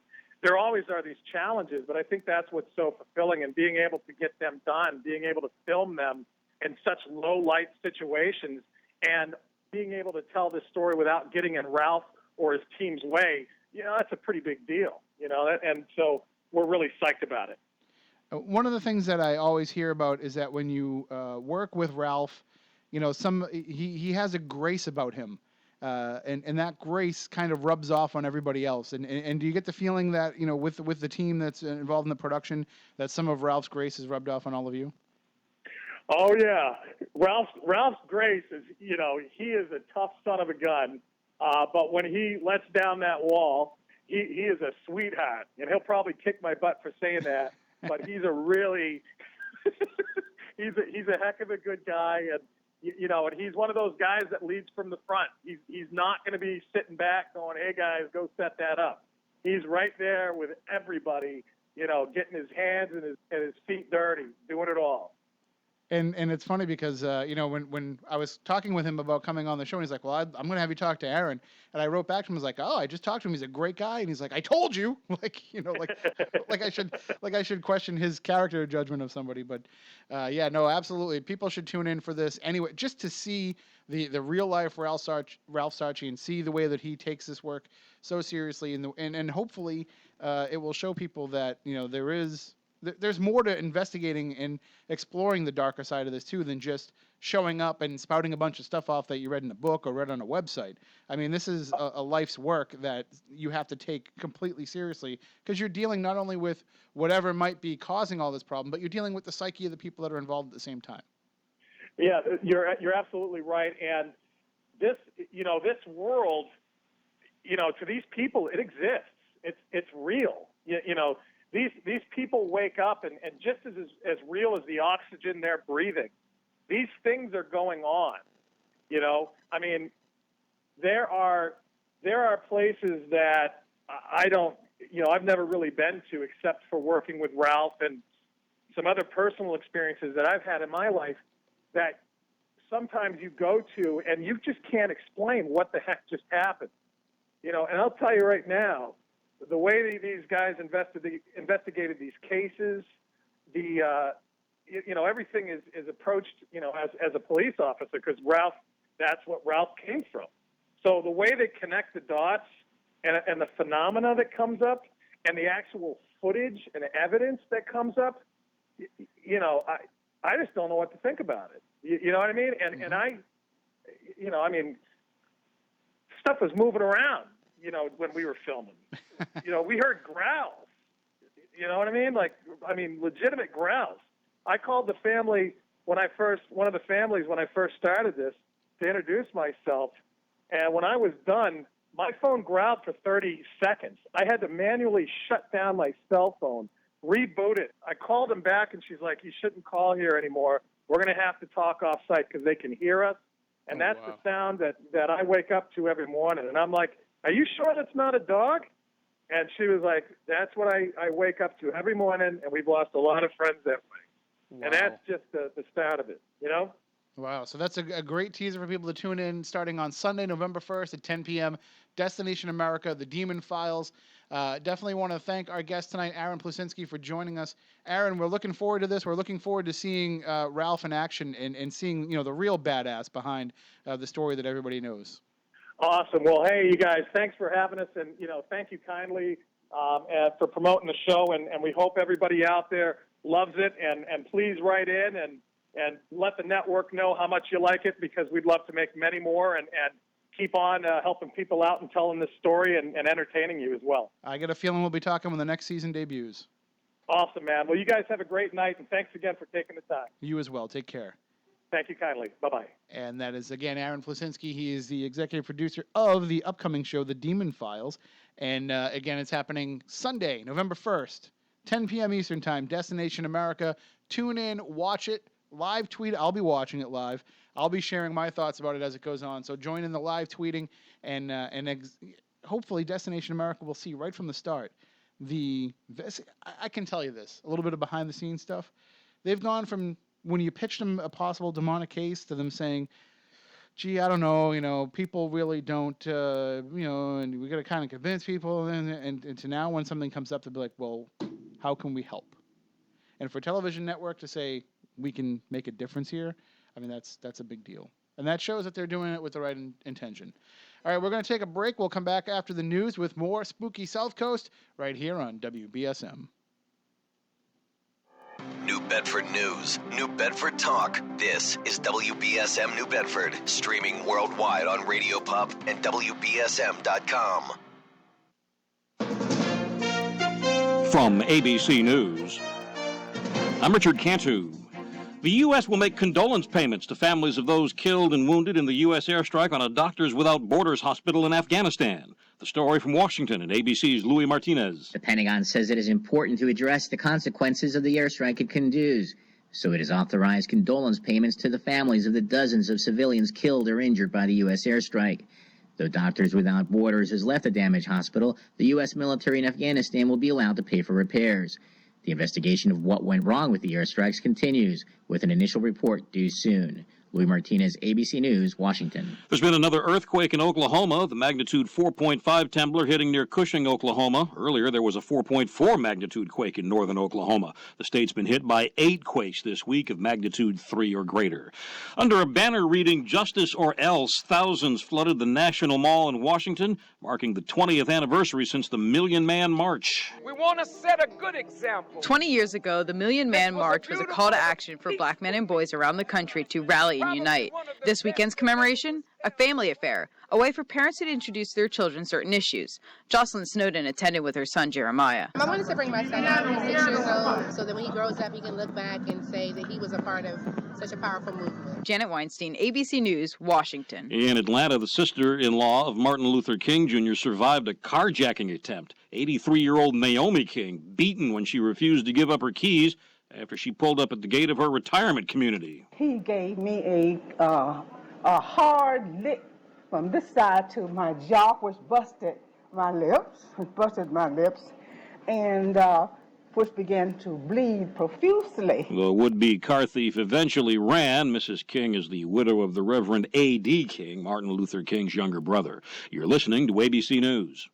there always are these challenges. But I think that's what's so fulfilling, and being able to get them done, being able to film them in such low light situations, and being able to tell this story without getting in Ralph or his team's way, that's a pretty big deal, and so we're really psyched about it. One of the things that I always hear about is that when you work with Ralph, he has a grace about him, and that grace kind of rubs off on everybody else. And do you get the feeling that, with the team that's involved in the production, that some of Ralph's grace is rubbed off on all of you? Oh yeah, Ralph's grace is, he is a tough son of a gun. But when he lets down that wall, he is a sweetheart, and he'll probably kick my butt for saying that. But he's a really, he's a heck of a good guy, and and he's one of those guys that leads from the front. He's not going to be sitting back going, "Hey guys, go set that up." He's right there with everybody, getting his hands and his feet dirty, doing it all. And it's funny because when I was talking with him about coming on the show, and he's like, "Well, I'm going to have you talk to Aaron," and I wrote back to him, I was like, "Oh, I just talked to him. He's a great guy," and he's like, "I told you," like I should question his character judgment of somebody. But yeah, no, absolutely, people should tune in for this anyway, just to see the real life Ralph Sarchie and see the way that he takes this work so seriously, and hopefully it will show people that there's more to investigating and exploring the darker side of this too than just showing up and spouting a bunch of stuff off that you read in a book or read on a website. I mean, this is a life's work that you have to take completely seriously, because you're dealing not only with whatever might be causing all this problem, but you're dealing with the psyche of the people that are involved at the same time. Yeah, you're absolutely right. And this world, to these people, it exists. It's real. These people wake up, and just as real as the oxygen they're breathing, these things are going on. I mean, there are places that I don't, I've never really been to except for working with Ralph and some other personal experiences that I've had in my life that sometimes you go to and you just can't explain what the heck just happened. And I'll tell you right now, the way these guys investigated these cases, everything is approached, as a police officer, because that's what Ralph came from. So the way they connect the dots and the phenomena that comes up and the actual footage and evidence that comes up, I just don't know what to think about it. You know what I mean? And stuff was moving around, when we were filming. We heard growls. You know what I mean? Legitimate growls. I called the family when I first started this to introduce myself. And when I was done, my phone growled for 30 seconds. I had to manually shut down my cell phone, reboot it. I called him back, and she's like, "You shouldn't call here anymore. We're going to have to talk off-site because they can hear us." And that's the sound that I wake up to every morning. And I'm like, "Are you sure that's not a dog?" And she was like, "That's what I wake up to every morning," and we've lost a lot of friends that way. Wow. And that's just the start of it, Wow. So that's a great teaser for people to tune in starting on Sunday, November 1st at 10 p.m. Destination America, The Demon Files. Definitely want to thank our guest tonight, Aaron Plucinski, for joining us. Aaron, we're looking forward to this. We're looking forward to seeing Ralph in action and seeing, the real badass behind the story that everybody knows. Awesome. Well, hey, you guys, thanks for having us, and, thank you kindly for promoting the show, and we hope everybody out there loves it, and please write in and let the network know how much you like it, because we'd love to make many more and keep on helping people out and telling this story and entertaining you as well. I get a feeling we'll be talking when the next season debuts. Awesome, man. Well, you guys have a great night, and thanks again for taking the time. You as well. Take care. Thank you kindly. Bye-bye. And that is, again, Aaron Plucinski. He is the executive producer of the upcoming show, The Demon Files. And, again, it's happening Sunday, November 1st, 10 p.m. Eastern Time, Destination America. Tune in, watch it, live tweet. I'll be watching it live. I'll be sharing my thoughts about it as it goes on. So join in the live tweeting, and hopefully Destination America will see right from the start. I can tell you this, a little bit of behind-the-scenes stuff. They've gone from when you pitched them a possible demonic case to them saying, "Gee, I don't know, people really don't, and we got to kind of convince people," and to now when something comes up, they'll be like, "Well, how can we help?" And for a television network to say we can make a difference here, that's a big deal. And that shows that they're doing it with the right intention. All right, we're going to take a break. We'll come back after the news with more Spooky South Coast right here on WBSM. New Bedford News, New Bedford Talk. This is WBSM New Bedford, streaming worldwide on Radio Pop and WBSM.com. From ABC News, I'm Richard Cantu. The U.S. will make condolence payments to families of those killed and wounded in the U.S. airstrike on a Doctors Without Borders hospital in Afghanistan. The story from Washington and ABC's Louis Martinez. The Pentagon says it is important to address the consequences of the airstrike at Kunduz, so it has authorized condolence payments to the families of the dozens of civilians killed or injured by the U.S. airstrike. Though Doctors Without Borders has left the damaged hospital, the U.S. military in Afghanistan will be allowed to pay for repairs. The investigation of what went wrong with the airstrikes continues, with an initial report due soon. Louis Martinez, ABC News, Washington. There's been another earthquake in Oklahoma, the magnitude 4.5 trembler hitting near Cushing, Oklahoma. Earlier, there was a 4.4 magnitude quake in northern Oklahoma. The state's been hit by 8 quakes this week of magnitude 3 or greater. Under a banner reading "Justice or Else," thousands flooded the National Mall in Washington, marking the 20th anniversary since the Million Man March. We want to set a good example. 20 years ago, the Million Man March was a call to action for black men and boys around the country to rally and unite. This weekend's commemoration, a family affair, a way for parents to introduce their children certain issues. Jocelyn Snowden attended with her son Jeremiah. I wanted to bring my son out. He's 6 years old, so that when he grows up, he can look back and say that he was a part of such a powerful movement. Janet Weinstein, ABC News, Washington. In Atlanta, the sister-in-law of Martin Luther King Jr. survived a carjacking attempt. 83-year-old Naomi King, beaten when she refused to give up her keys after she pulled up at the gate of her retirement community. He gave me a hard lick from this side to my jaw, which busted my lips, and which began to bleed profusely. The would-be car thief eventually ran. Mrs. King is the widow of the Reverend A.D. King, Martin Luther King's younger brother. You're listening to ABC News.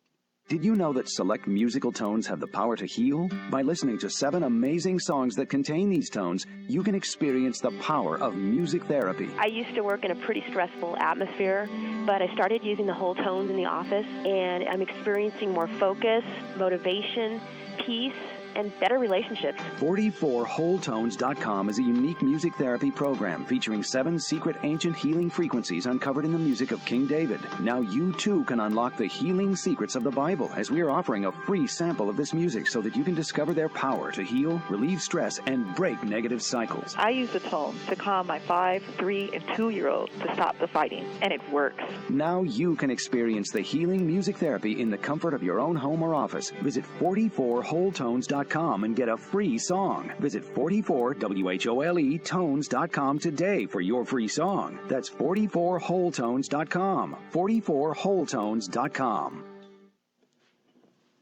Did you know that select musical tones have the power to heal? By listening to 7 amazing songs that contain these tones, you can experience the power of music therapy. I used to work in a pretty stressful atmosphere, but I started using the whole tones in the office, and I'm experiencing more focus, motivation, peace, and better relationships. 44wholetones.com is a unique music therapy program featuring 7 secret ancient healing frequencies uncovered in the music of King David. Now you too can unlock the healing secrets of the Bible, as we are offering a free sample of this music so that you can discover their power to heal, relieve stress, and break negative cycles. I use the tones to calm my 5, 3, and 2-year-olds to stop the fighting, and it works. Now you can experience the healing music therapy in the comfort of your own home or office. Visit 44wholetones.com and get a free song. Visit 44wholetones.com today for your free song. That's 44wholetones.com. 44wholetones.com.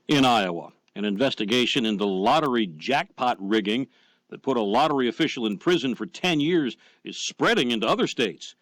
In Iowa, an investigation into lottery jackpot rigging that put a lottery official in prison for 10 years is spreading into other states.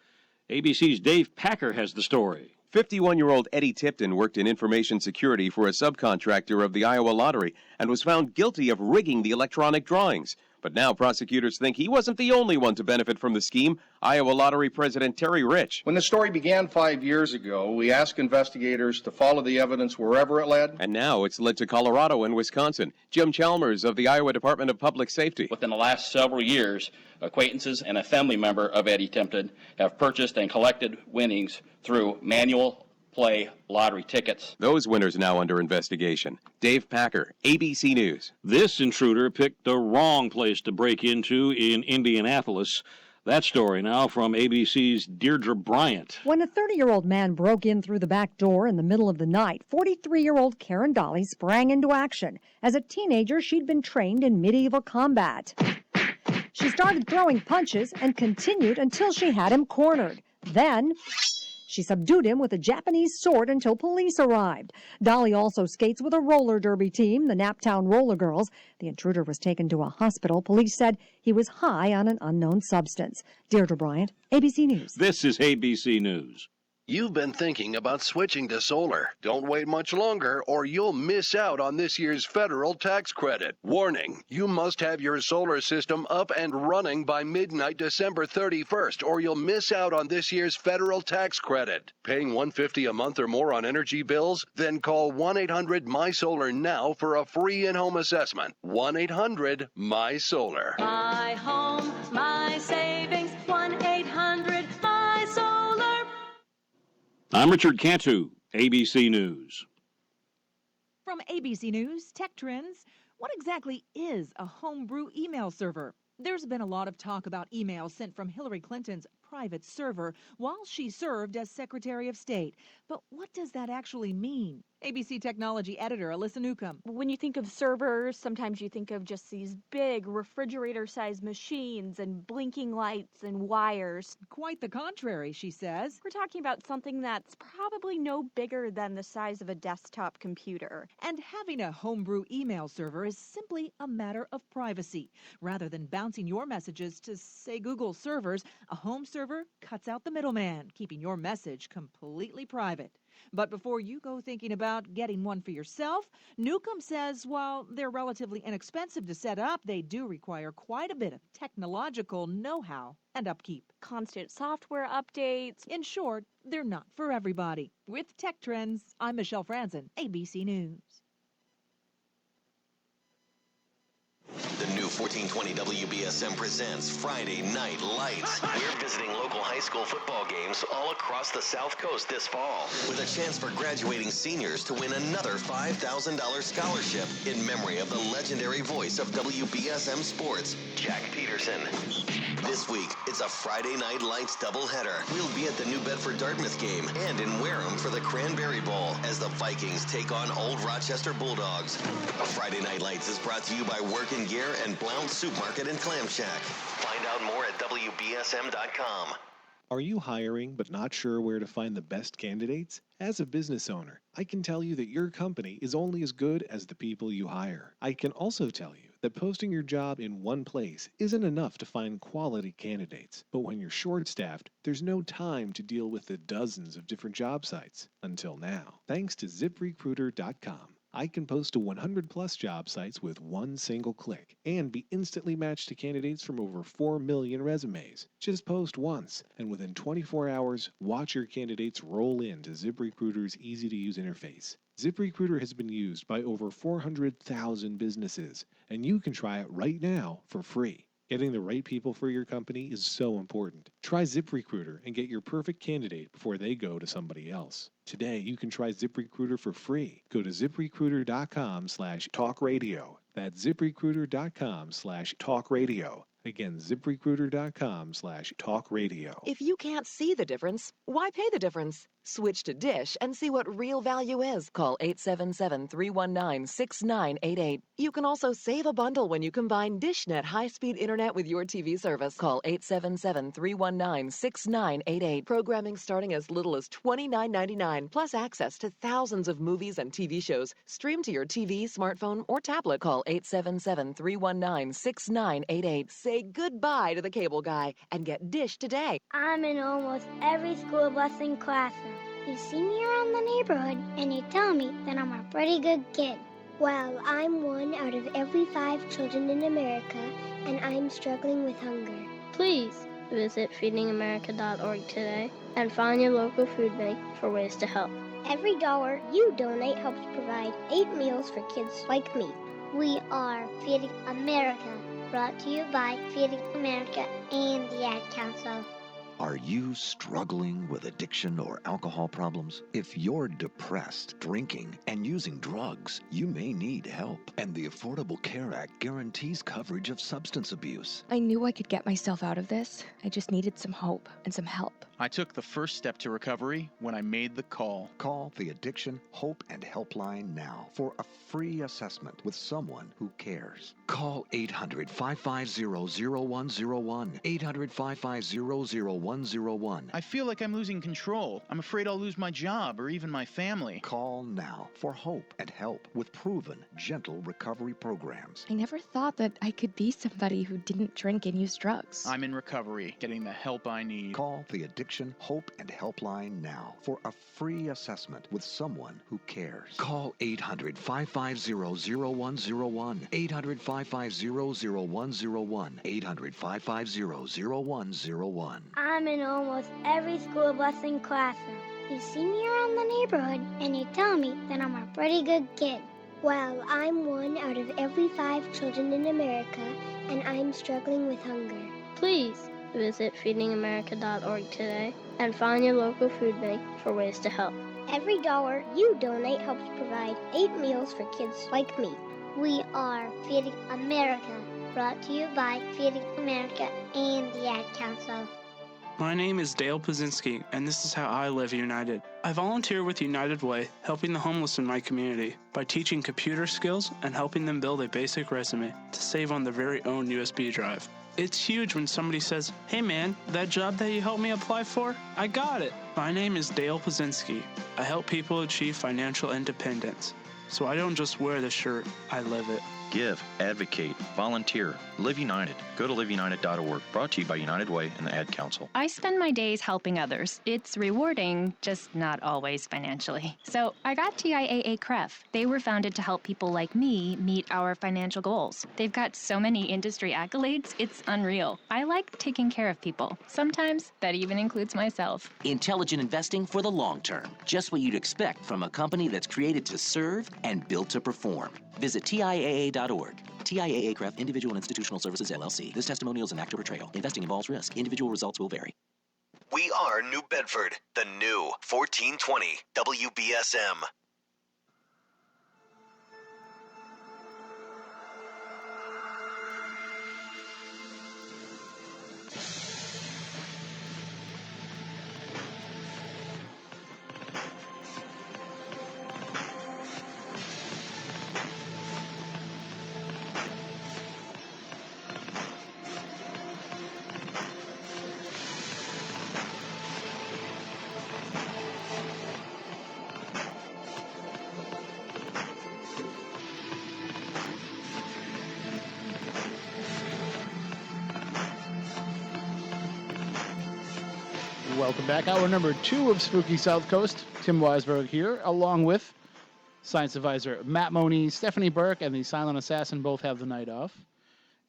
ABC's Dave Packer has the story. 51-year-old Eddie Tipton worked in information security for a subcontractor of the Iowa Lottery and was found guilty of rigging the electronic drawings. But now prosecutors think he wasn't the only one to benefit from the scheme. Iowa Lottery President Terry Rich. When the story began 5 years ago, we asked investigators to follow the evidence wherever it led. And now it's led to Colorado and Wisconsin. Jim Chalmers of the Iowa Department of Public Safety. Within the last several years, acquaintances and a family member of Eddie Tipton have purchased and collected winnings through manual play lottery tickets. Those winners now under investigation. Dave Packer, ABC News. This intruder picked the wrong place to break into in Indianapolis. That story now from ABC's Deirdre Bryant. When a 30-year-old man broke in through the back door in the middle of the night, 43-year-old Karen Dolly sprang into action. As a teenager, she'd been trained in medieval combat. She started throwing punches and continued until she had him cornered. Then she subdued him with a Japanese sword until police arrived. Dolly also skates with a roller derby team, the Naptown Roller Girls. The intruder was taken to a hospital. Police said he was high on an unknown substance. Deirdre Bryant, ABC News. This is ABC News. You've been thinking about switching to solar. Don't wait much longer or you'll miss out on this year's federal tax credit. Warning, you must have your solar system up and running by midnight December 31st or you'll miss out on this year's federal tax credit. Paying $150 a month or more on energy bills? Then call 1-800-MY-SOLAR now for a free in-home assessment. 1-800-MY-SOLAR. My home, my savings, 1-800-MY-SOLAR. I'm Richard Cantu, ABC News. From ABC News, Tech Trends, what exactly is a homebrew email server? There's been a lot of talk about emails sent from Hillary Clinton's private server while she served as Secretary of State. But what does that actually mean? ABC Technology editor Alyssa Newcomb. When you think of servers, sometimes you think of just these big refrigerator-sized machines and blinking lights and wires. Quite the contrary, she says. We're talking about something that's probably no bigger than the size of a desktop computer. And having a homebrew email server is simply a matter of privacy. Rather than bouncing your messages to, say, Google servers, a home server cuts out the middleman, keeping your message completely private. But before you go thinking about getting one for yourself, Newcomb says while they're relatively inexpensive to set up, they do require quite a bit of technological know-how and upkeep. Constant software updates. In short, they're not for everybody. With Tech Trends, I'm Michelle Franzen, ABC News. The new 1420 WBSM presents Friday Night Lights. We're visiting local high school football games all across the South Coast this fall with a chance for graduating seniors to win another $5,000 scholarship in memory of the legendary voice of WBSM Sports, Jack Peterson. This week, it's a Friday Night Lights doubleheader. We'll be at the New Bedford-Dartmouth game and in Wareham for the Cranberry Bowl as the Vikings take on Old Rochester Bulldogs. Friday Night Lights is brought to you by Work and Gear and Blount Soup Market and Clam Shack. Find out more at WBSM.com. Are you hiring but not sure where to find the best candidates? As a business owner, I can tell you that your company is only as good as the people you hire. I can also tell you that posting your job in one place isn't enough to find quality candidates. But when you're short-staffed, there's no time to deal with the dozens of different job sites. Until now. Thanks to ZipRecruiter.com. I can post to 100-plus job sites with one single click and be instantly matched to candidates from over 4 million resumes. Just post once, and within 24 hours, watch your candidates roll into ZipRecruiter's easy-to-use interface. ZipRecruiter has been used by over 400,000 businesses, and you can try it right now for free. Getting the right people for your company is so important. Try ZipRecruiter and get your perfect candidate before they go to somebody else. Today, you can try ZipRecruiter for free. Go to ZipRecruiter.com/talkradio. That's ZipRecruiter.com/talkradio. Again, ZipRecruiter.com/talkradio. If you can't see the difference, why pay the difference? Switch to Dish and see what real value is. Call 877-319-6988. You can also save a bundle when you combine DishNet high-speed internet with your TV service. Call 877-319-6988. Programming starting as little as $29.99, plus access to thousands of movies and TV shows. Stream to your TV, smartphone, or tablet. Call 877-319-6988. Say goodbye to the cable guy and get Dish today. I'm in almost every school bus and classroom. You see me around the neighborhood, and you tell me that I'm a pretty good kid. Well, I'm 1 out of every 5 children in America, and I'm struggling with hunger. Please visit feedingamerica.org today and find your local food bank for ways to help. Every dollar you donate helps provide 8 meals for kids like me. We are Feeding America, brought to you by Feeding America and the Ad Council. Are you struggling with addiction or alcohol problems? If you're depressed, drinking, and using drugs, you may need help. And the Affordable Care Act guarantees coverage of substance abuse. I knew I could get myself out of this. I just needed some hope and some help. I took the first step to recovery when I made the call. Call the Addiction, Hope, and Helpline now for a free assessment with someone who cares. Call 800-550-0101. 800-550-0101. I feel like I'm losing control. I'm afraid I'll lose my job or even my family. Call now for hope and help with proven, gentle recovery programs. I never thought that I could be somebody who didn't drink and use drugs. I'm in recovery, getting the help I need. Call the Addiction, Hope, and Helpline now for a free assessment with someone who cares. Call 800-550-0101. 800-550-0101. 800-550-0101. I'm in almost every school bus and classroom. You see me around the neighborhood, and you tell me that I'm a pretty good kid. Well, I'm 1 out of every 5 children in America, and I'm struggling with hunger. Please visit feedingamerica.org today and find your local food bank for ways to help. Every dollar you donate helps provide 8 meals for kids like me. We are Feeding America, brought to you by Feeding America and the Ad Council. My name is Dale Plucinski, and this is how I live united. I volunteer with United Way, helping the homeless in my community by teaching computer skills and helping them build a basic resume to save on their very own USB drive. It's huge when somebody says, "Hey man, that job that you helped me apply for, I got it." My name is Dale Plucinski. I help people achieve financial independence. So I don't just wear the shirt, I live it. Give, advocate, volunteer, live united. Go to liveunited.org. Brought to you by United Way and the Ad Council. I spend my days helping others. It's rewarding, just not always financially. So I got TIAA-CREF. They were founded to help people like me meet our financial goals. They've got so many industry accolades, it's unreal. I like taking care of people. Sometimes that even includes myself. Intelligent investing for the long term. Just what you'd expect from a company that's created to serve and built to perform. Visit TIAA.org. TIAA-CREF Individual and Institutional Services, LLC. This testimonial is an actor portrayal. Investing involves risk. Individual results will vary. We are New Bedford, the new 1420 WBSM. welcome back. Hour number 2 of Spooky South Coast. Tim Weisberg here, along with Science Advisor Matt Moniz, Stephanie Burke, and the Silent Assassin both have the night off.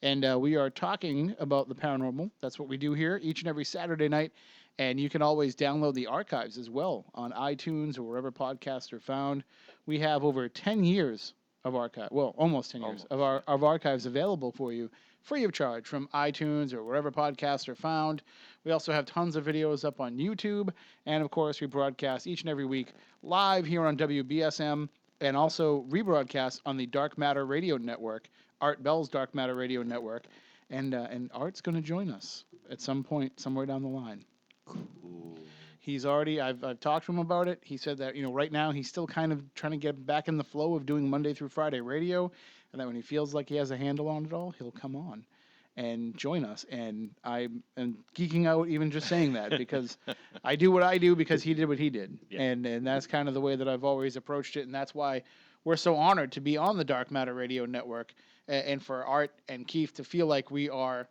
And we are talking about the paranormal. That's what we do here each and every Saturday night. And you can always download the archives as well on iTunes or wherever podcasts are found. We have over 10 years of archive, well, almost 10 years of archives available for you free of charge from iTunes or wherever podcasts are found. We also have tons of videos up on YouTube. And of course, we broadcast each and every week live here on WBSM and also rebroadcast on the Dark Matter Radio Network, Art Bell's Dark Matter Radio Network. And Art's going to join us at some point, somewhere down the line. Cool. He's already, I've talked to him about it. He said that, right now he's still kind of trying to get back in the flow of doing Monday through Friday radio. And that when he feels like he has a handle on it all, he'll come on and join us. And I'm geeking out even just saying that because I do what I do because he did what he did. Yeah. And that's kind of the way that I've always approached it. And that's why we're so honored to be on the Dark Matter Radio Network and for Art and Keith to feel like we are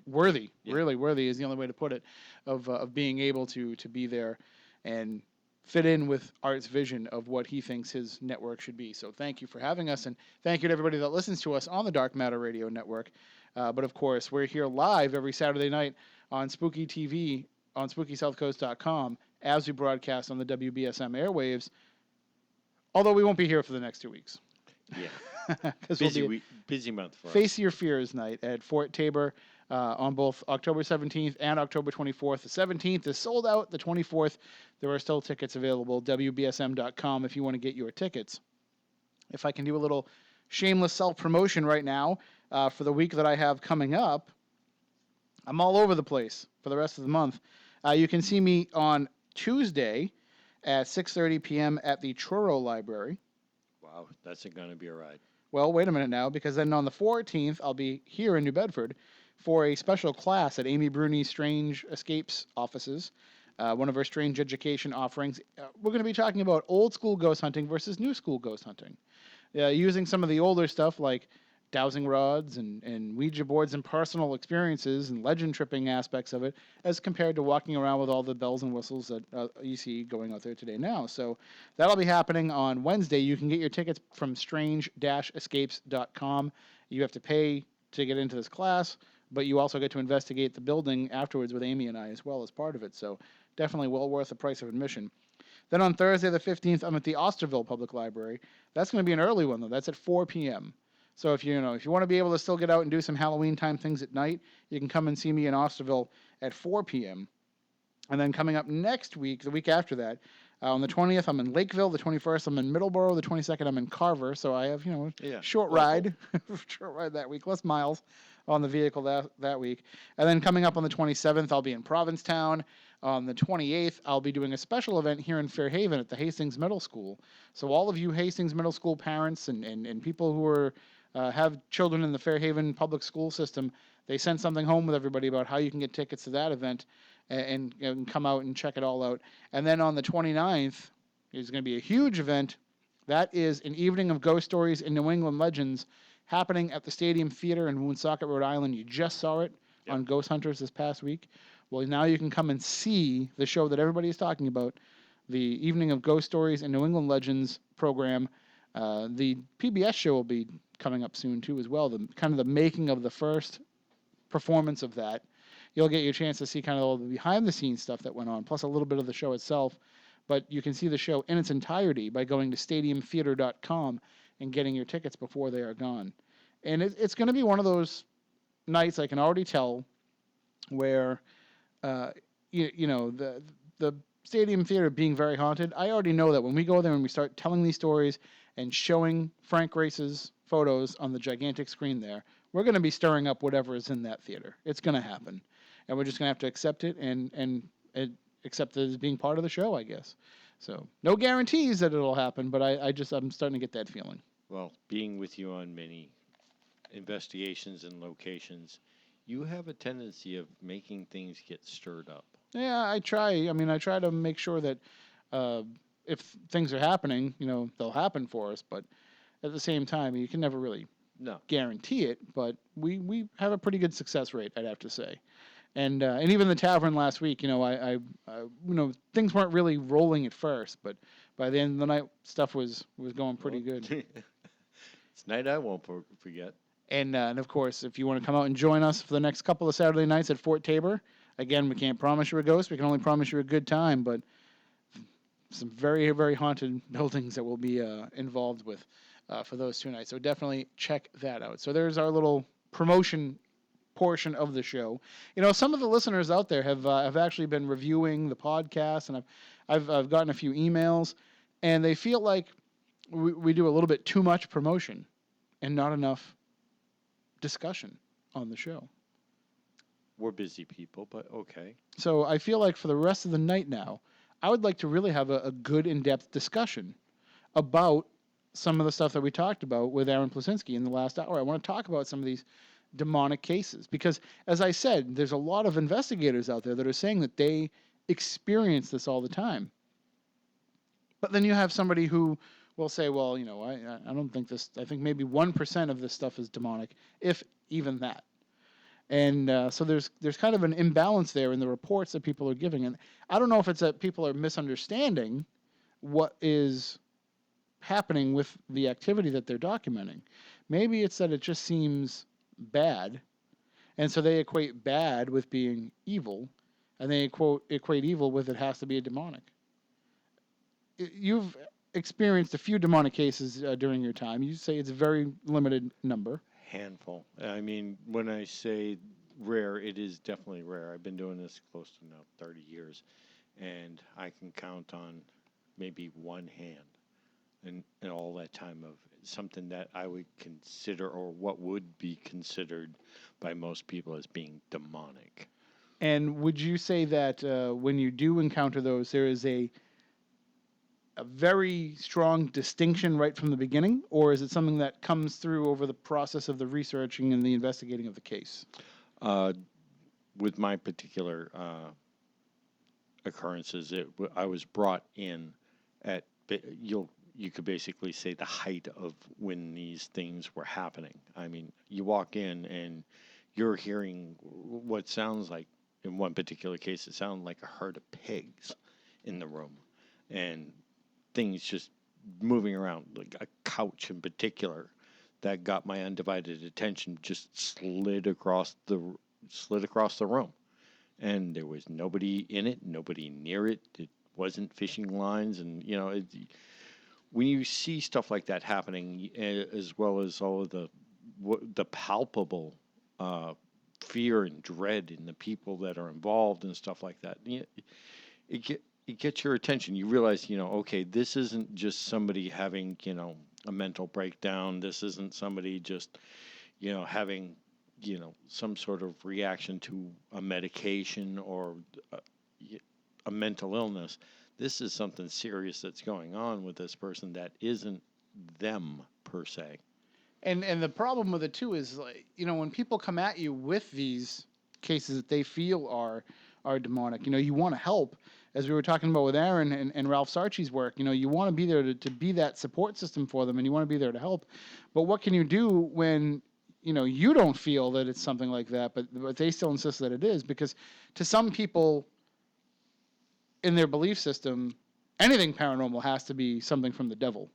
worthy, really worthy is the only way to put it, of being able to be there and fit in with Art's vision of what he thinks his network should be. So thank you for having us, and thank you to everybody that listens to us on the Dark Matter Radio Network. But of course, we're here live every Saturday night on Spooky TV on SpookySouthCoast.com as we broadcast on the WBSM airwaves, although we won't be here for the next 2 weeks. Yeah. Busy month for us. Face Your Fears night at Fort Tabor on both October 17th and October 24th. The 17th is sold out. The 24th, there are still tickets available. WBSM.com if you want to get your tickets. If I can do a little shameless self-promotion right now for the week that I have coming up, I'm all over the place for the rest of the month. You can see me on Tuesday at 6:30 p.m. at the Truro Library. Wow, that's going to be a ride. Well, wait a minute now, because then on the 14th, I'll be here in New Bedford for a special class at Amy Bruni's Strange Escapes offices, one of her strange education offerings. We're going to be talking about old school ghost hunting versus new school ghost hunting, using some of the older stuff like dowsing rods and Ouija boards and personal experiences and legend tripping aspects of it as compared to walking around with all the bells and whistles that you see going out there today now. So that'll be happening on Wednesday. You can get your tickets from strange-escapes.com. You have to pay to get into this class, but you also get to investigate the building afterwards with Amy and I as well as part of it. So definitely well worth the price of admission. Then on Thursday the 15th, I'm at the Osterville Public Library. That's going to be an early one, though. That's at 4 p.m. So if you want to be able to still get out and do some Halloween time things at night, you can come and see me in Osterville at 4 p.m. And then coming up next week, the week after that, on the 20th, I'm in Lakeville. The 21st, I'm in Middleborough. The 22nd, I'm in Carver. So I have, short ride that week, less miles on the vehicle that week. And then coming up on the 27th, I'll be in Provincetown. On the 28th, I'll be doing a special event here in Fairhaven at the Hastings Middle School. So all of you Hastings Middle School parents and people who are have children in the Fairhaven public school system, they sent something home with everybody about how you can get tickets to that event and come out and check it all out. And then on the 29th, there's going to be a huge event. That is an evening of ghost stories and New England legends happening at the Stadium Theater in Woonsocket, Rhode Island. You just saw it on Ghost Hunters this past week. Well, now you can come and see the show that everybody is talking about, the Evening of Ghost Stories and New England Legends program. The PBS show will be coming up soon too as well. The kind of the making of the first performance of that. You'll get your chance to see kind of all the behind the scenes stuff that went on, plus a little bit of the show itself. But you can see the show in its entirety by going to stadiumtheater.com and getting your tickets before they are gone. And it's going to be one of those nights, I can already tell, where the Stadium Theater being very haunted. I already know that when we go there and we start telling these stories and showing Frank Grace's photos on the gigantic screen there, we're going to be stirring up whatever is in that theater. It's going to happen. And we're just going to have to accept it and accept it as being part of the show, I guess. So no guarantees that it'll happen, but I'm starting to get that feeling. Well, being with you on many investigations and locations, you have a tendency of making things get stirred up. Yeah, I try. I try to make sure that if things are happening, they'll happen for us. But at the same time, you can never really guarantee it. But we have a pretty good success rate, I'd have to say. And even the tavern last week, things weren't really rolling at first, but by the end of the night, stuff was going pretty good. It's a night I won't forget. And of course, if you want to come out and join us for the next couple of Saturday nights at Fort Tabor, again, we can't promise you a ghost. We can only promise you a good time, but some very, very haunted buildings that we'll be involved with for those 2 nights. So definitely check that out. So there's our little promotion portion of the show. Some of the listeners out there have actually been reviewing the podcast, and I've gotten a few emails, and they feel like we do a little bit too much promotion and not enough discussion on the show. We're busy people, but okay. So I feel like for the rest of the night now, I would like to really have a good in-depth discussion about some of the stuff that we talked about with Aaron Plucinski in the last hour. I want to talk about some of these demonic cases because, as I said, there's a lot of investigators out there that are saying that they experience this all the time. But then you have somebody who will say, well, I don't think this, I think maybe 1% of this stuff is demonic, if even that. And so there's kind of an imbalance there in the reports that people are giving. And I don't know if it's that people are misunderstanding what is happening with the activity that they're documenting. Maybe it's that it just seems bad, and so they equate bad with being evil, and they equate evil with it has to be a demonic. You've experienced a few demonic cases during your time. You say it's a very limited number. Handful. I mean, when I say rare, it is definitely rare. I've been doing this close to now 30 years, and I can count on maybe one hand in all that time of something that I would consider, or what would be considered by most people as being demonic. And would you say that when you do encounter those, there is a very strong distinction right from the beginning, or is it something that comes through over the process of the researching and the investigating of the case? With my particular occurrences, I was brought in at you could basically say the height of when these things were happening. I mean, you walk in and you're hearing what sounds like, in one particular case, it sounded like a herd of pigs in the room, and things just moving around, like a couch in particular that got my undivided attention just slid across the room, and there was nobody in it, nobody near it. It wasn't fishing lines, and when you see stuff like that happening, as well as all of the palpable fear and dread in the people that are involved and stuff like that, it gets your attention. You realize, okay, this isn't just somebody having, a mental breakdown. This isn't somebody just, having, some sort of reaction to a medication or a mental illness. This is something serious that's going on with this person that isn't them per se. And the problem with it too is, like, when people come at you with these cases that they feel are demonic, you want to help, as we were talking about with Aaron and Ralph Sarchie's work. You want to be there to be that support system for them, and you want to be there to help. But what can you do when you don't feel that it's something like that, but they still insist that it is? Because to some people, in their belief system, anything paranormal has to be something from the devil.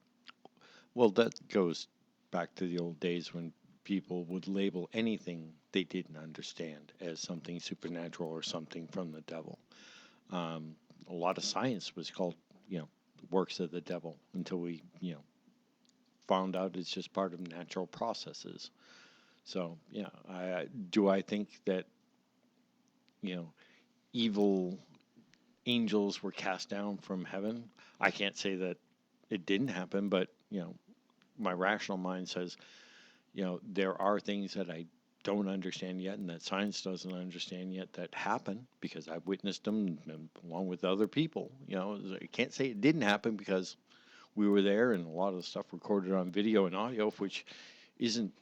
Well, that goes back to the old days when people would label anything they didn't understand as something supernatural or something from the devil. A lot of science was called, works of the devil, until we, found out it's just part of natural processes. So, I think that, evil angels were cast down from heaven? I can't say that it didn't happen, but, my rational mind says, there are things that I don't understand yet and that science doesn't understand yet that happen, because I've witnessed them along with other people. I can't say it didn't happen because we were there, and a lot of the stuff recorded on video and audio, which isn't,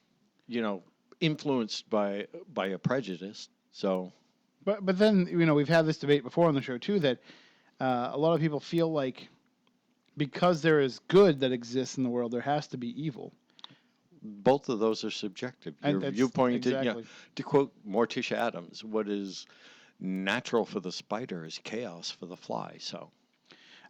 influenced by a prejudice. So, but then we've had this debate before on the show too, that a lot of people feel like because there is good that exists in the world, there has to be evil. both of those are subjective. And Your that's viewpoint, exactly. to quote Morticia Adams, what is natural for the spider is chaos for the fly. So,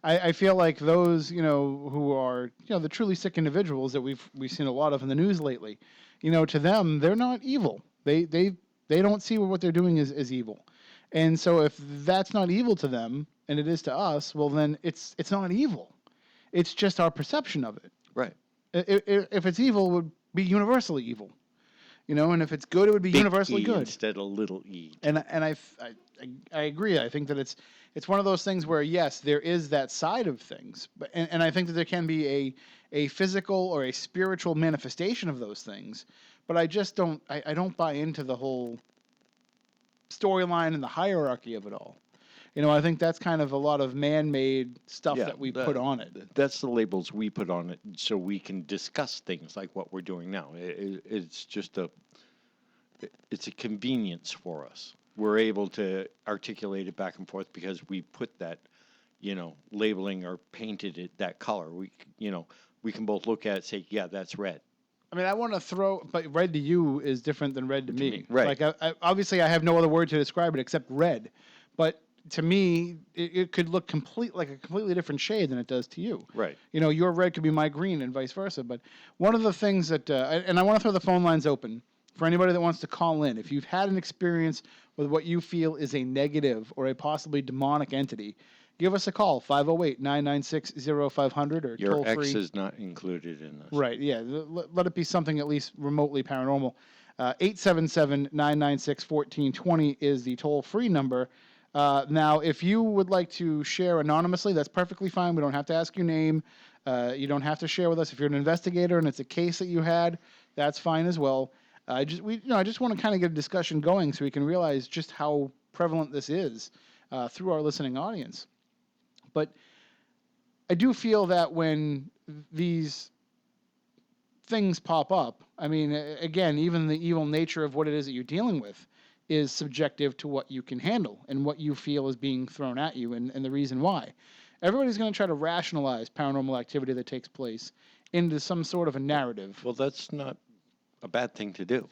I feel like those, who are, the truly sick individuals that we've seen a lot of in the news lately, to them, they're not evil. They don't see what they're doing as evil. And so if that's not evil to them and it is to us, well, then it's not evil. It's just our perception of it. right. If it's evil, it would be universally evil. And if it's good, it would be Big universally E good. instead of little e. And I agree. I think that it's one of those things where yes, there is that side of things, but and I think that there can be a physical or a spiritual manifestation of those things, but I just don't I don't buy into the whole storyline and the hierarchy of it all. I think that's kind of a lot of man-made stuff that we put on it. That's the labels we put on it so we can discuss things like what we're doing now. It's just it's a convenience for us. We're able to articulate it back and forth because we put that, labeling or painted it that color. We can both look at it and say, yeah, that's red. I mean, I want to but red to you is different than red to me. Right. Like, obviously, I have no other word to describe it except red. But to me, it could look like a completely different shade than it does to you. Right. Your red could be my green and vice versa. But one of the things that, and I want to throw the phone lines open for anybody that wants to call in. If you've had an experience with what you feel is a negative or a possibly demonic entity, give us a call, 508-996-0500 or Your toll free. X is not included in this. Right, yeah. Let it be something at least remotely paranormal. 877-996-1420 is the toll-free number. Now, if you would like to share anonymously, that's perfectly fine. We don't have to ask your name. You don't have to share with us. If you're an investigator and it's a case that you had, that's fine as well. I just want to kind of get a discussion going so we can realize just how prevalent this is through our listening audience. But I do feel that when these things pop up, I mean, again, even the evil nature of what it is that you're dealing with is subjective to what you can handle and what you feel is being thrown at you and the reason why. Everybody's going to try to rationalize paranormal activity that takes place into some sort of a narrative. Well, that's not a bad thing to do.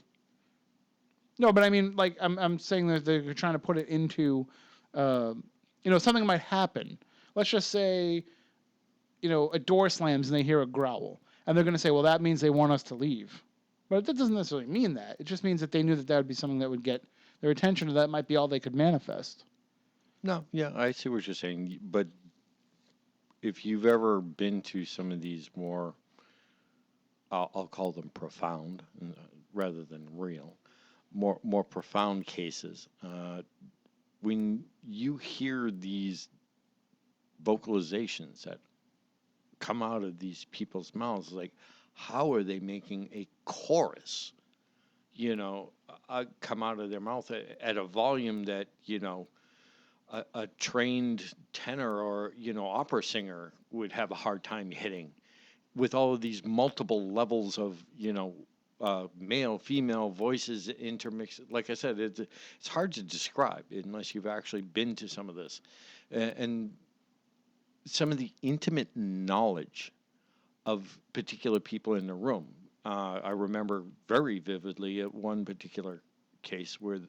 No, but I mean, like, I'm saying that they're trying to put it into, something might happen. Let's just say, a door slams and they hear a growl. And they're going to say, well, that means they want us to leave. But that doesn't necessarily mean that. It just means that they knew that would be something that would get their attention, and that might be all they could manifest. No, yeah, I see what you're saying. But if you've ever been to some of these more, I'll call them profound rather than real, more profound cases, when you hear these vocalizations that come out of these people's mouths, like, how are they making a chorus, come out of their mouth at a volume that, a trained tenor or, opera singer would have a hard time hitting, with all of these multiple levels of, male, female voices intermixed. Like I said, it's hard to describe unless you've actually been to some of this. And some of the intimate knowledge of particular people in the room. I remember very vividly at one particular case where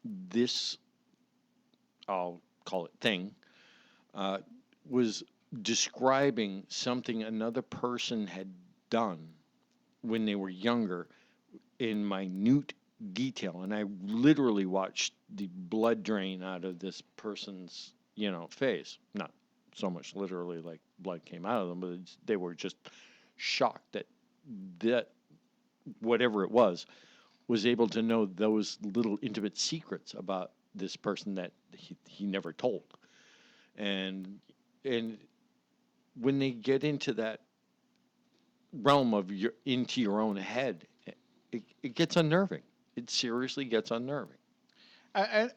this, I'll call it thing, was describing something another person had done when they were younger in minute detail. And I literally watched the blood drain out of this person's, face. Not so much literally like blood came out of them, but they were just shocked that whatever it was able to know those little intimate secrets about this person that he never told. And when they get into that realm of into your own head, it gets unnerving. It seriously gets unnerving. I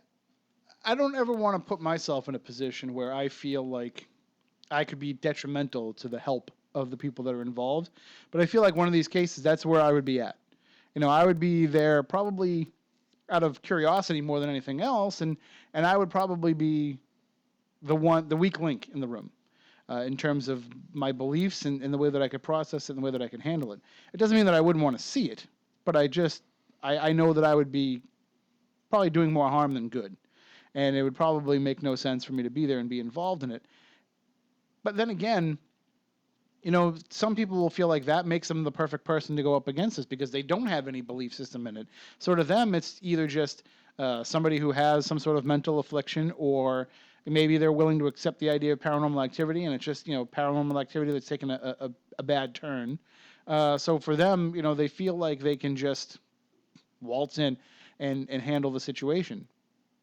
don't ever want to put myself in a position where I feel like I could be detrimental to the help of the people that are involved. But I feel like one of these cases, that's where I would be at. I would be there probably out of curiosity more than anything else, and I would probably be the weak link in the room. in terms of my beliefs and the way that I could process it and the way that I can handle it. It doesn't mean that I wouldn't want to see it, but I know that I would be probably doing more harm than good. And it would probably make no sense for me to be there and be involved in it. But then again, some people will feel like that makes them the perfect person to go up against this because they don't have any belief system in it. So to them, it's either just somebody who has some sort of mental affliction, or maybe they're willing to accept the idea of paranormal activity, and it's just paranormal activity that's taken a bad turn. So for them, they feel like they can just waltz in and handle the situation.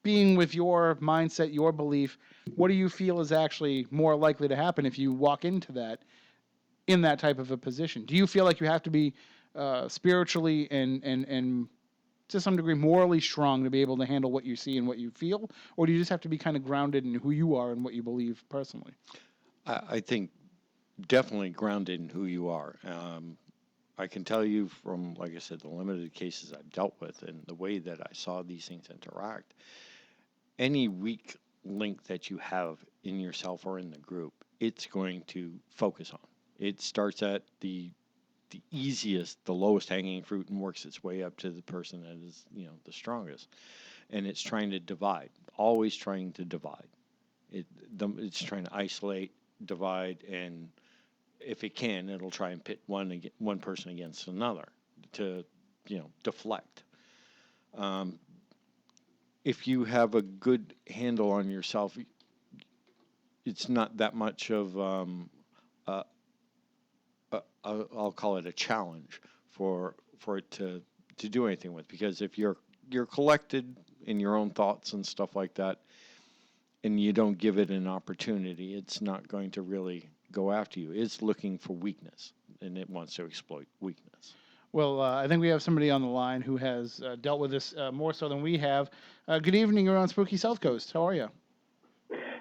Being with your mindset, your belief, what do you feel is actually more likely to happen if you walk into that in that type of a position? Do you feel like you have to be spiritually and to some degree morally strong to be able to handle what you see and what you feel, or do you just have to be kind of grounded in who you are and what you believe personally? I think definitely grounded in who you are. I can tell you from, like I said, the limited cases I've dealt with and the way that I saw these things interact, any weak link that you have in yourself or in the group, it's going to focus on. It starts at the easiest, the lowest hanging fruit, and works its way up to the person that is, the strongest. And it's trying to divide, always trying to divide. It's trying to isolate, divide, and if it can, it'll try and pit one person against another to, deflect. If you have a good handle on yourself, it's not that much of I'll call it a challenge for it to do anything with, because if you're collected in your own thoughts and stuff like that, and you don't give it an opportunity, it's not going to really go after you. It's looking for weakness, and it wants to exploit weakness. Well, I think we have somebody on the line who has dealt with this more so than we have. Good evening. You're on Spooky South Coast. How are you?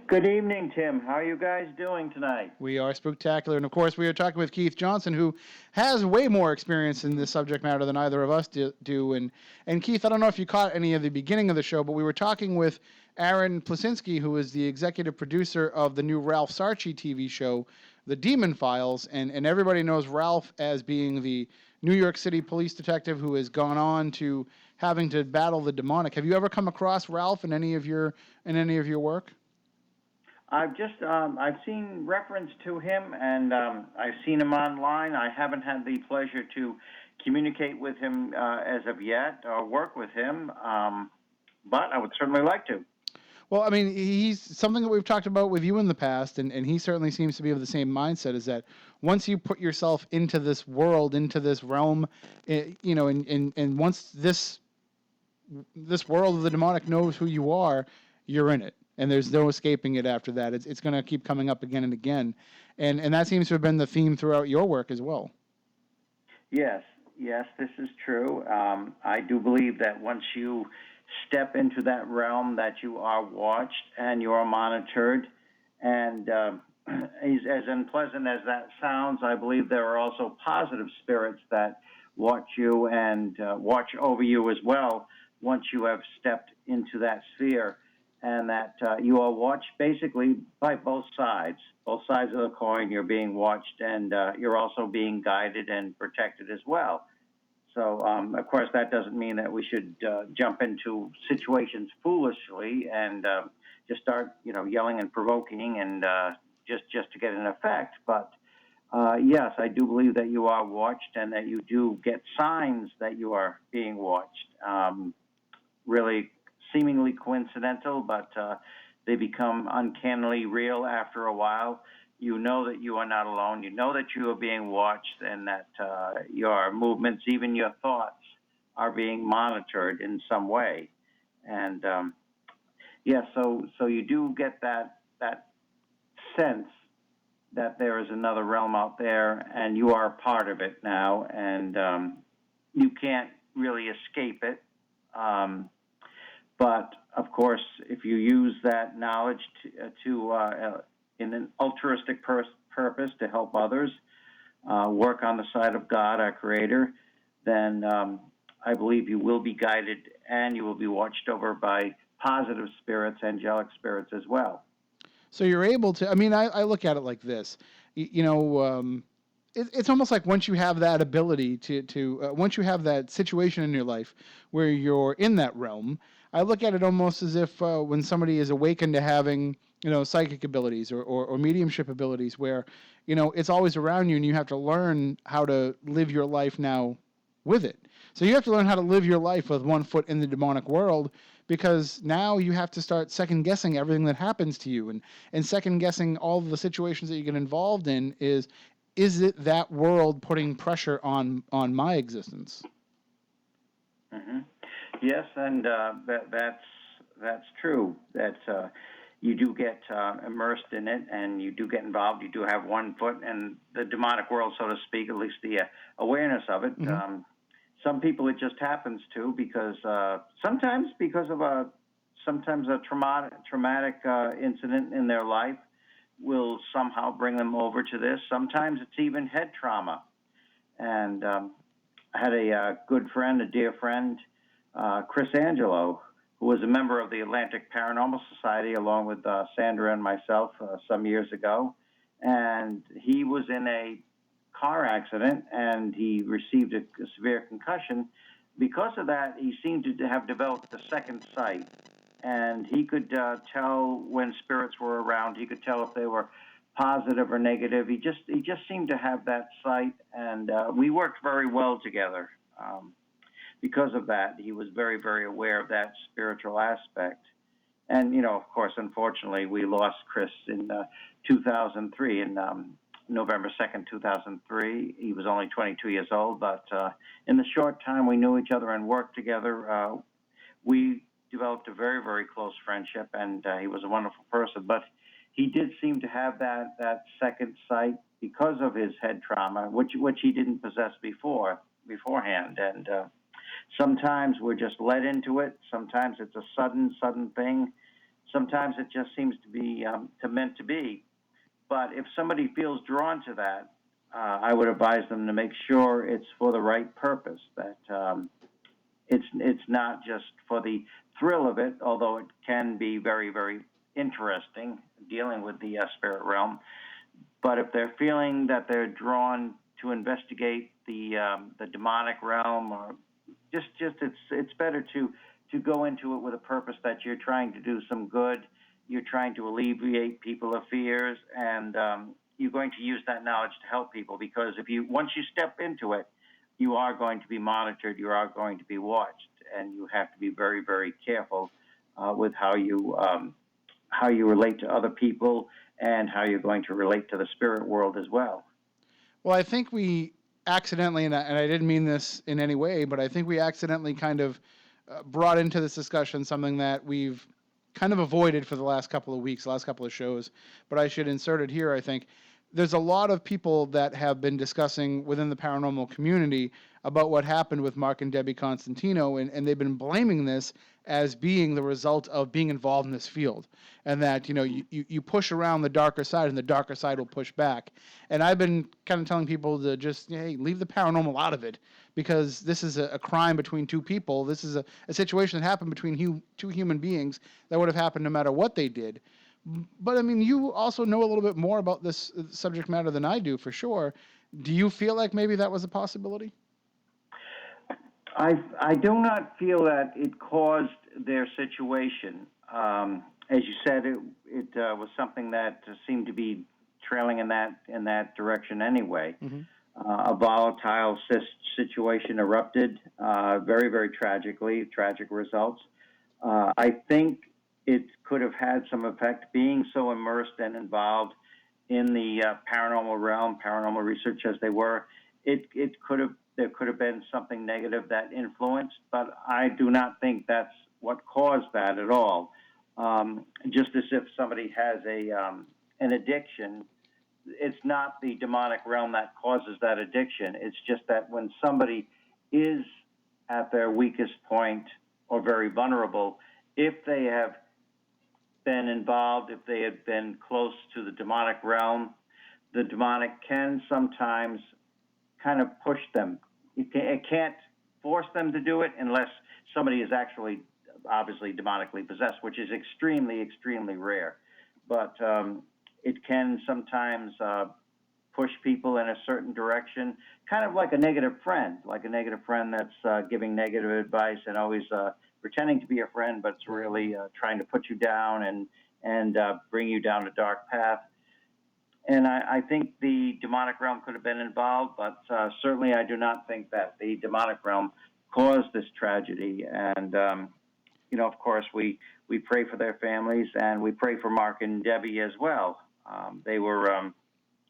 Good evening, Tim. How are you guys doing tonight? We are spooktacular. And, of course, we are talking with Keith Johnson, who has way more experience in this subject matter than either of us do. And Keith, I don't know if you caught any of the beginning of the show, but we were talking with Aaron Plucinski, who is the executive producer of the new Ralph Sarchie TV show, The Demon Files. And everybody knows Ralph as being the New York City police detective who has gone on to having to battle the demonic. Have you ever come across Ralph in any of your work? I've seen reference to him, and I've seen him online. I haven't had the pleasure to communicate with him as of yet or work with him, but I would certainly like to. Well, I mean, he's something that we've talked about with you in the past, and he certainly seems to be of the same mindset, is that once you put yourself into this world, into this realm, and once this world of the demonic knows who you are, you're in it. And there's no escaping it after that. It's going to keep coming up again and again. And that seems to have been the theme throughout your work as well. Yes, this is true. I do believe that once you step into that realm, that you are watched and you are monitored. And as unpleasant as that sounds, I believe there are also positive spirits that watch you and watch over you as well once you have stepped into that sphere. And that you are watched basically by both sides of the coin. You're being watched, and you're also being guided and protected as well. So, of course, that doesn't mean that we should jump into situations foolishly and just start, yelling and provoking and just to get an effect. But yes, I do believe that you are watched and that you do get signs that you are being watched. Really seemingly coincidental, but they become uncannily real after a while. You know that you are not alone. You know that you are being watched, and that your movements, even your thoughts, are being monitored in some way. And so you do get that sense that there is another realm out there, and you are a part of it now, and you can't really escape it. But of course, if you use that knowledge to in an altruistic purpose to help others, work on the side of God, our Creator, then I believe you will be guided and you will be watched over by positive spirits, angelic spirits as well. So you're able to. I mean, I look at it like this. It's almost like once you have that ability to once you have that situation in your life where you're in that realm, I look at it almost as if when somebody is awakened to having psychic abilities or mediumship abilities, where it's always around you and you have to learn how to live your life now with it. So you have to learn how to live your life with one foot in the demonic world, because now you have to start second guessing everything that happens to you, and second guessing all the situations that you get involved in. Is it that world putting pressure on my existence? Hmm. Yes, and that's true. That you do get immersed in it, and you do get involved. You do have one foot in the demonic world, so to speak. At least the awareness of it. Mm-hmm. Some people it just happens to, because sometimes because of a traumatic incident in their life will somehow bring them over to this. Sometimes it's even head trauma. And I had a good friend, a dear friend, Chris Angelo, who was a member of the Atlantic Paranormal Society along with Sandra and myself some years ago. And he was in a car accident and he received a severe concussion. Because of that, he seemed to have developed a second sight. And he could tell when spirits were around. He could tell if they were positive or negative. He just seemed to have that sight, and we worked very well together. Because of that, he was very, very aware of that spiritual aspect. And of course, unfortunately, we lost Chris in 2003, in November 2nd, 2003. He was only 22 years old, but in the short time we knew each other and worked together, we developed a very, very close friendship, and he was a wonderful person. But he did seem to have that second sight because of his head trauma, which he didn't possess beforehand. And sometimes we're just led into it. Sometimes it's a sudden thing. Sometimes it just seems to be meant to be. But if somebody feels drawn to that, I would advise them to make sure it's for the right purpose, that it's not just for the thrill of it, although it can be very, very interesting dealing with the spirit realm. But if they're feeling that they're drawn to investigate the demonic realm, or just it's better to go into it with a purpose that you're trying to do some good, you're trying to alleviate people's fears, and you're going to use that knowledge to help people. Because once you step into it, you are going to be monitored, you are going to be watched, and you have to be very, very careful with how you relate to other people and how you're going to relate to the spirit world as well. Well, I think we accidentally, and I didn't mean this in any way, but I think we accidentally kind of brought into this discussion something that we've kind of avoided for the last couple of weeks, last couple of shows, but I should insert it here, I think. There's a lot of people that have been discussing within the paranormal community about what happened with Mark and Debbie Constantino, and they've been blaming this as being the result of being involved in this field, and that you push around the darker side and the darker side will push back. And I've been kind of telling people to just leave the paranormal out of it, because this is a crime between two people. This is a situation that happened between two human beings that would have happened no matter what they did. But I mean, you also know a little bit more about this subject matter than I do, for sure. Do you feel like maybe that was a possibility? I do not feel that it caused their situation. As you said, it was something that seemed to be trailing in that direction anyway. Mm-hmm. A volatile situation erupted, very, very tragically, tragic results. I think it could have had some effect, being so immersed and involved in the paranormal realm, paranormal research as they were. There could have been something negative that influenced, but I do not think that's what caused that at all. Just as if somebody has an addiction, it's not the demonic realm that causes that addiction. It's just that when somebody is at their weakest point or very vulnerable, if they have been involved, if they have been close to the demonic realm, the demonic can sometimes kind of push them. It can't force them to do it unless somebody is actually obviously demonically possessed, which is extremely, extremely rare. but it can sometimes push people in a certain direction, kind of like a negative friend, that's giving negative advice and always pretending to be a friend, but it's really trying to put you down and bring you down a dark path. And I think the demonic realm could have been involved, but certainly I do not think that the demonic realm caused this tragedy. And, of course, we pray for their families, and we pray for Mark and Debbie as well. They were,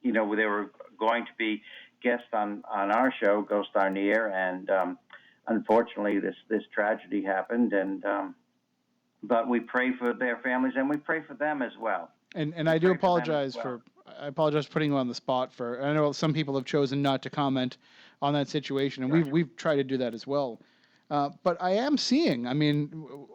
they were going to be guests on our show, Ghost Are Near, and unfortunately this tragedy happened. And but we pray for their families, and we pray for them as well. And I do apologize for putting you on the spot. I know some people have chosen not to comment on that situation, and we've tried to do that as well. But I am seeing,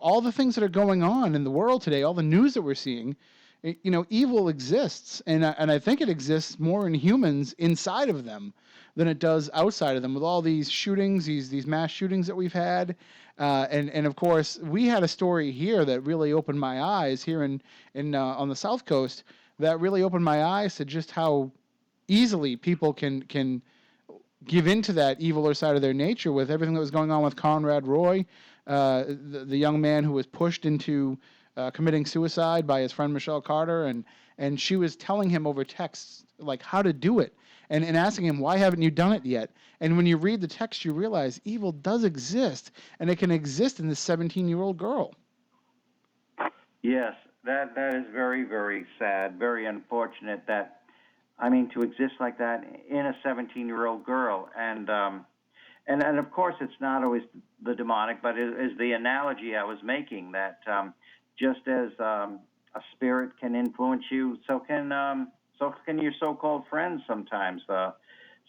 all the things that are going on in the world today, all the news that we're seeing, evil exists, and I think it exists more in humans inside of them than it does outside of them. With all these shootings, these mass shootings that we've had, and of course we had a story here that really opened my eyes here in on the South Coast. That really opened my eyes to just how easily people can give into that eviler side of their nature with everything that was going on with Conrad Roy, the young man who was pushed into committing suicide by his friend Michelle Carter, and she was telling him over text like how to do it, and asking him, why haven't you done it yet? And when you read the text, you realize evil does exist, and it can exist in this 17-year-old girl. Yes, that is very, very sad, very unfortunate that, to exist like that in a 17-year-old girl. And of course, it's not always the demonic, but it is the analogy I was making that just as a spirit can influence you, so can your so-called friends sometimes.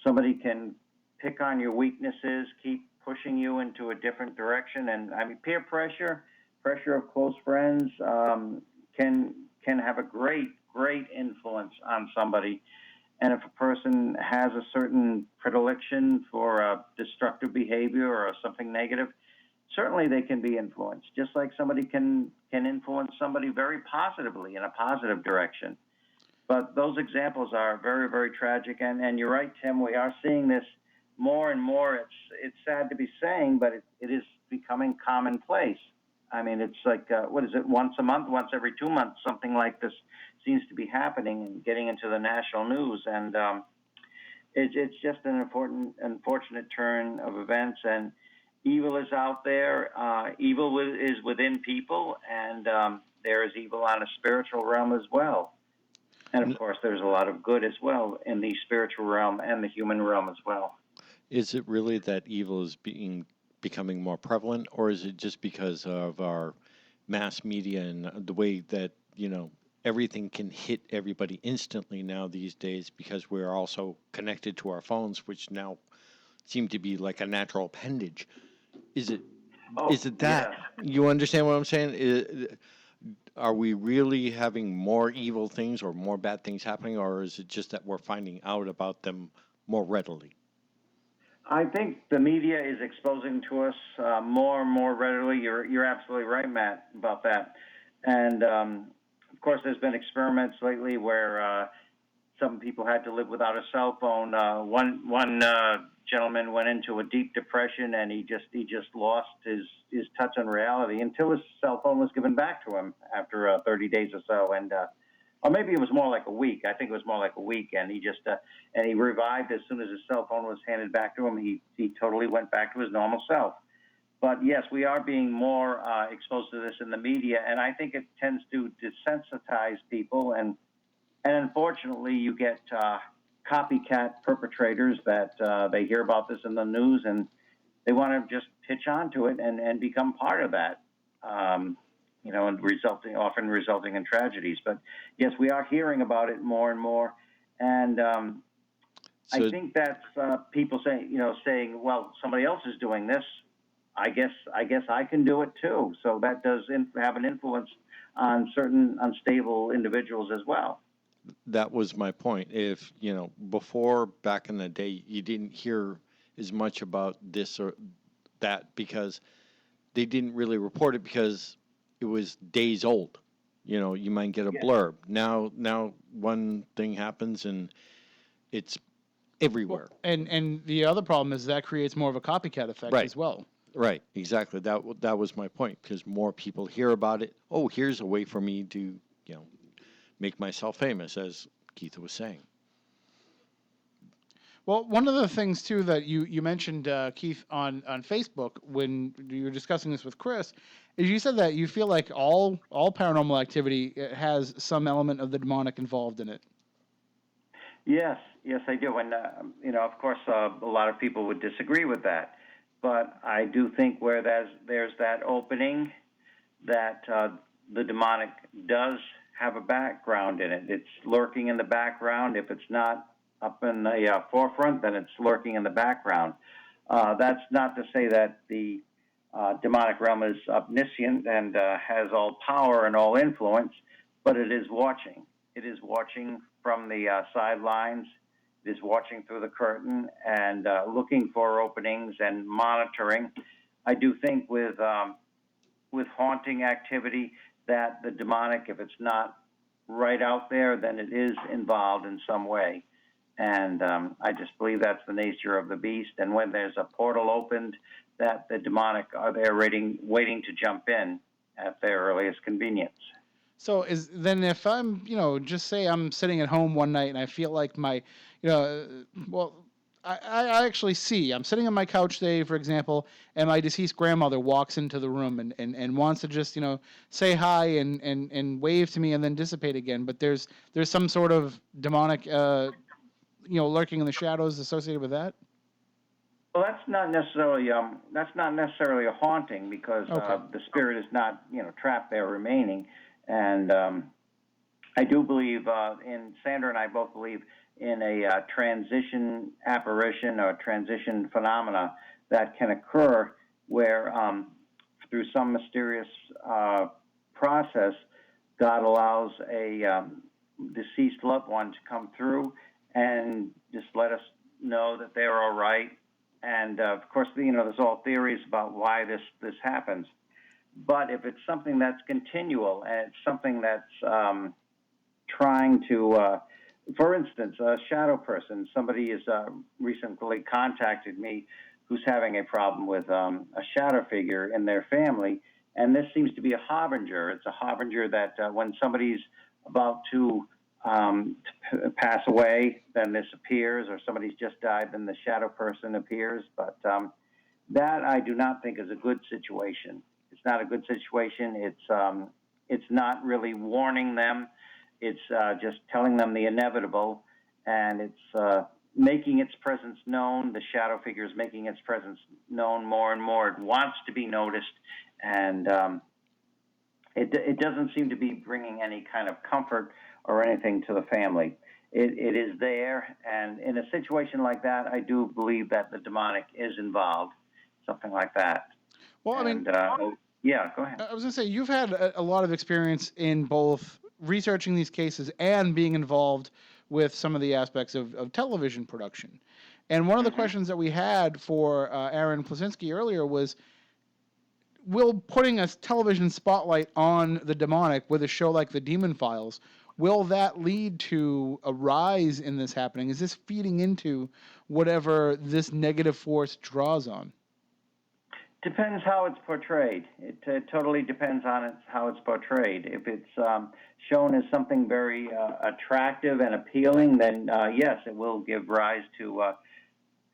Somebody can pick on your weaknesses, keep pushing you into a different direction. And peer pressure of close friends can have a great influence on somebody. And if a person has a certain predilection for destructive behavior or something negative, certainly they can be influenced, just like somebody can influence somebody very positively in a positive direction. But those examples are very, very tragic. And you're right, Tim, we are seeing this more and more. It's sad to be saying, but it is becoming commonplace. It's like, what is it, once a month, once every 2 months, something like this seems to be happening and getting into the national news. And it's just an unfortunate turn of events. And evil is out there. Evil is within people, and there is evil on a spiritual realm as well. And of course, there's a lot of good as well in the spiritual realm and the human realm as well. Is it really that evil is becoming more prevalent, or is it just because of our mass media and the way that, everything can hit everybody instantly now these days, because we're also connected to our phones, which now seem to be like a natural appendage? Is it that? Yeah. You understand what I'm saying? Are we really having more evil things or more bad things happening, or is it just that we're finding out about them more readily? I think the media is exposing to us more and more readily. You're absolutely right, Matt, about that. And of course, there's been experiments lately where some people had to live without a cell phone. One gentleman went into a deep depression, and he just lost his touch on reality until his cell phone was given back to him after 30 days or so. And or maybe it was more like a week. I think it was more like a week. And he just and he revived as soon as his cell phone was handed back to him. He totally went back to his normal self. But yes, we are being more exposed to this in the media, and I think it tends to desensitize people. And unfortunately, you get copycat perpetrators that they hear about this in the news, and they want to just pitch onto it and become part of that. And often resulting in tragedies. But yes, we are hearing about it more and more, and I think that's people saying, well, somebody else is doing this. I guess I can do it too. So that does have an influence on certain unstable individuals as well. That was my point. If, before, back in the day, you didn't hear as much about this or that because they didn't really report it because it was days old. You might get a blurb. Now one thing happens and it's everywhere. And the other problem is that creates more of a copycat effect Right. as well. Right, exactly. That was my point, because more people hear about it. Oh, here's a way for me to, make myself famous, as Keith was saying. Well, one of the things too that you mentioned, Keith, on Facebook when you were discussing this with Chris, is you said that you feel like all paranormal activity has some element of the demonic involved in it. Yes, I do. And, of course, a lot of people would disagree with that. But I do think where there's that opening, that the demonic does have a background in it. It's lurking in the background. If it's not up in the forefront, then it's lurking in the background. That's not to say that the demonic realm is omniscient and has all power and all influence, but it is watching. It is watching from the sidelines. It is watching through the curtain and looking for openings and monitoring. I do think with haunting activity that the demonic, if it's not right out there, then it is involved in some way. And I just believe that's the nature of the beast. And when there's a portal opened, that the demonic are there waiting to jump in at their earliest convenience. So if I'm, just say I'm sitting at home one night and I feel like my, I actually see, I'm sitting on my couch today, for example, and my deceased grandmother walks into the room and wants to just, say hi and wave to me and then dissipate again. But there's some sort of demonic, lurking in the shadows associated with that. Well, that's not necessarily a haunting, because the spirit is not trapped there remaining. And I do believe Sandra and I both believe in a transition apparition or transition phenomena that can occur where through some mysterious process, God allows a deceased loved one to come through and just let us know that they're all right. And of course, there's all theories about why this happens. But if it's something that's continual and it's something that's trying to, for instance, a shadow person, somebody has recently contacted me who's having a problem with a shadow figure in their family, and this seems to be a harbinger. It's a harbinger that when somebody's about to pass away, then this appears, or somebody's just died, then the shadow person appears. But that I do not think is a good situation. It's not a good situation. It's not really warning them. It's just telling them the inevitable, and it's making its presence known. The shadow figure is making its presence known more and more. It wants to be noticed, and it doesn't seem to be bringing any kind of comfort or anything to the family. It is there, and in a situation like that, I do believe that the demonic is involved, something like that. Well, yeah, go ahead. I was going to say, you've had a lot of experience in both researching these cases and being involved with some of the aspects of television production. And one of the questions that we had for Aaron Plucinski earlier was, will putting a television spotlight on the demonic with a show like The Demon Files, will that lead to a rise in this happening? Is this feeding into whatever this negative force draws on? Depends how it's portrayed. It totally depends on how it's portrayed. If it's shown as something very attractive and appealing, then yes, it will give rise to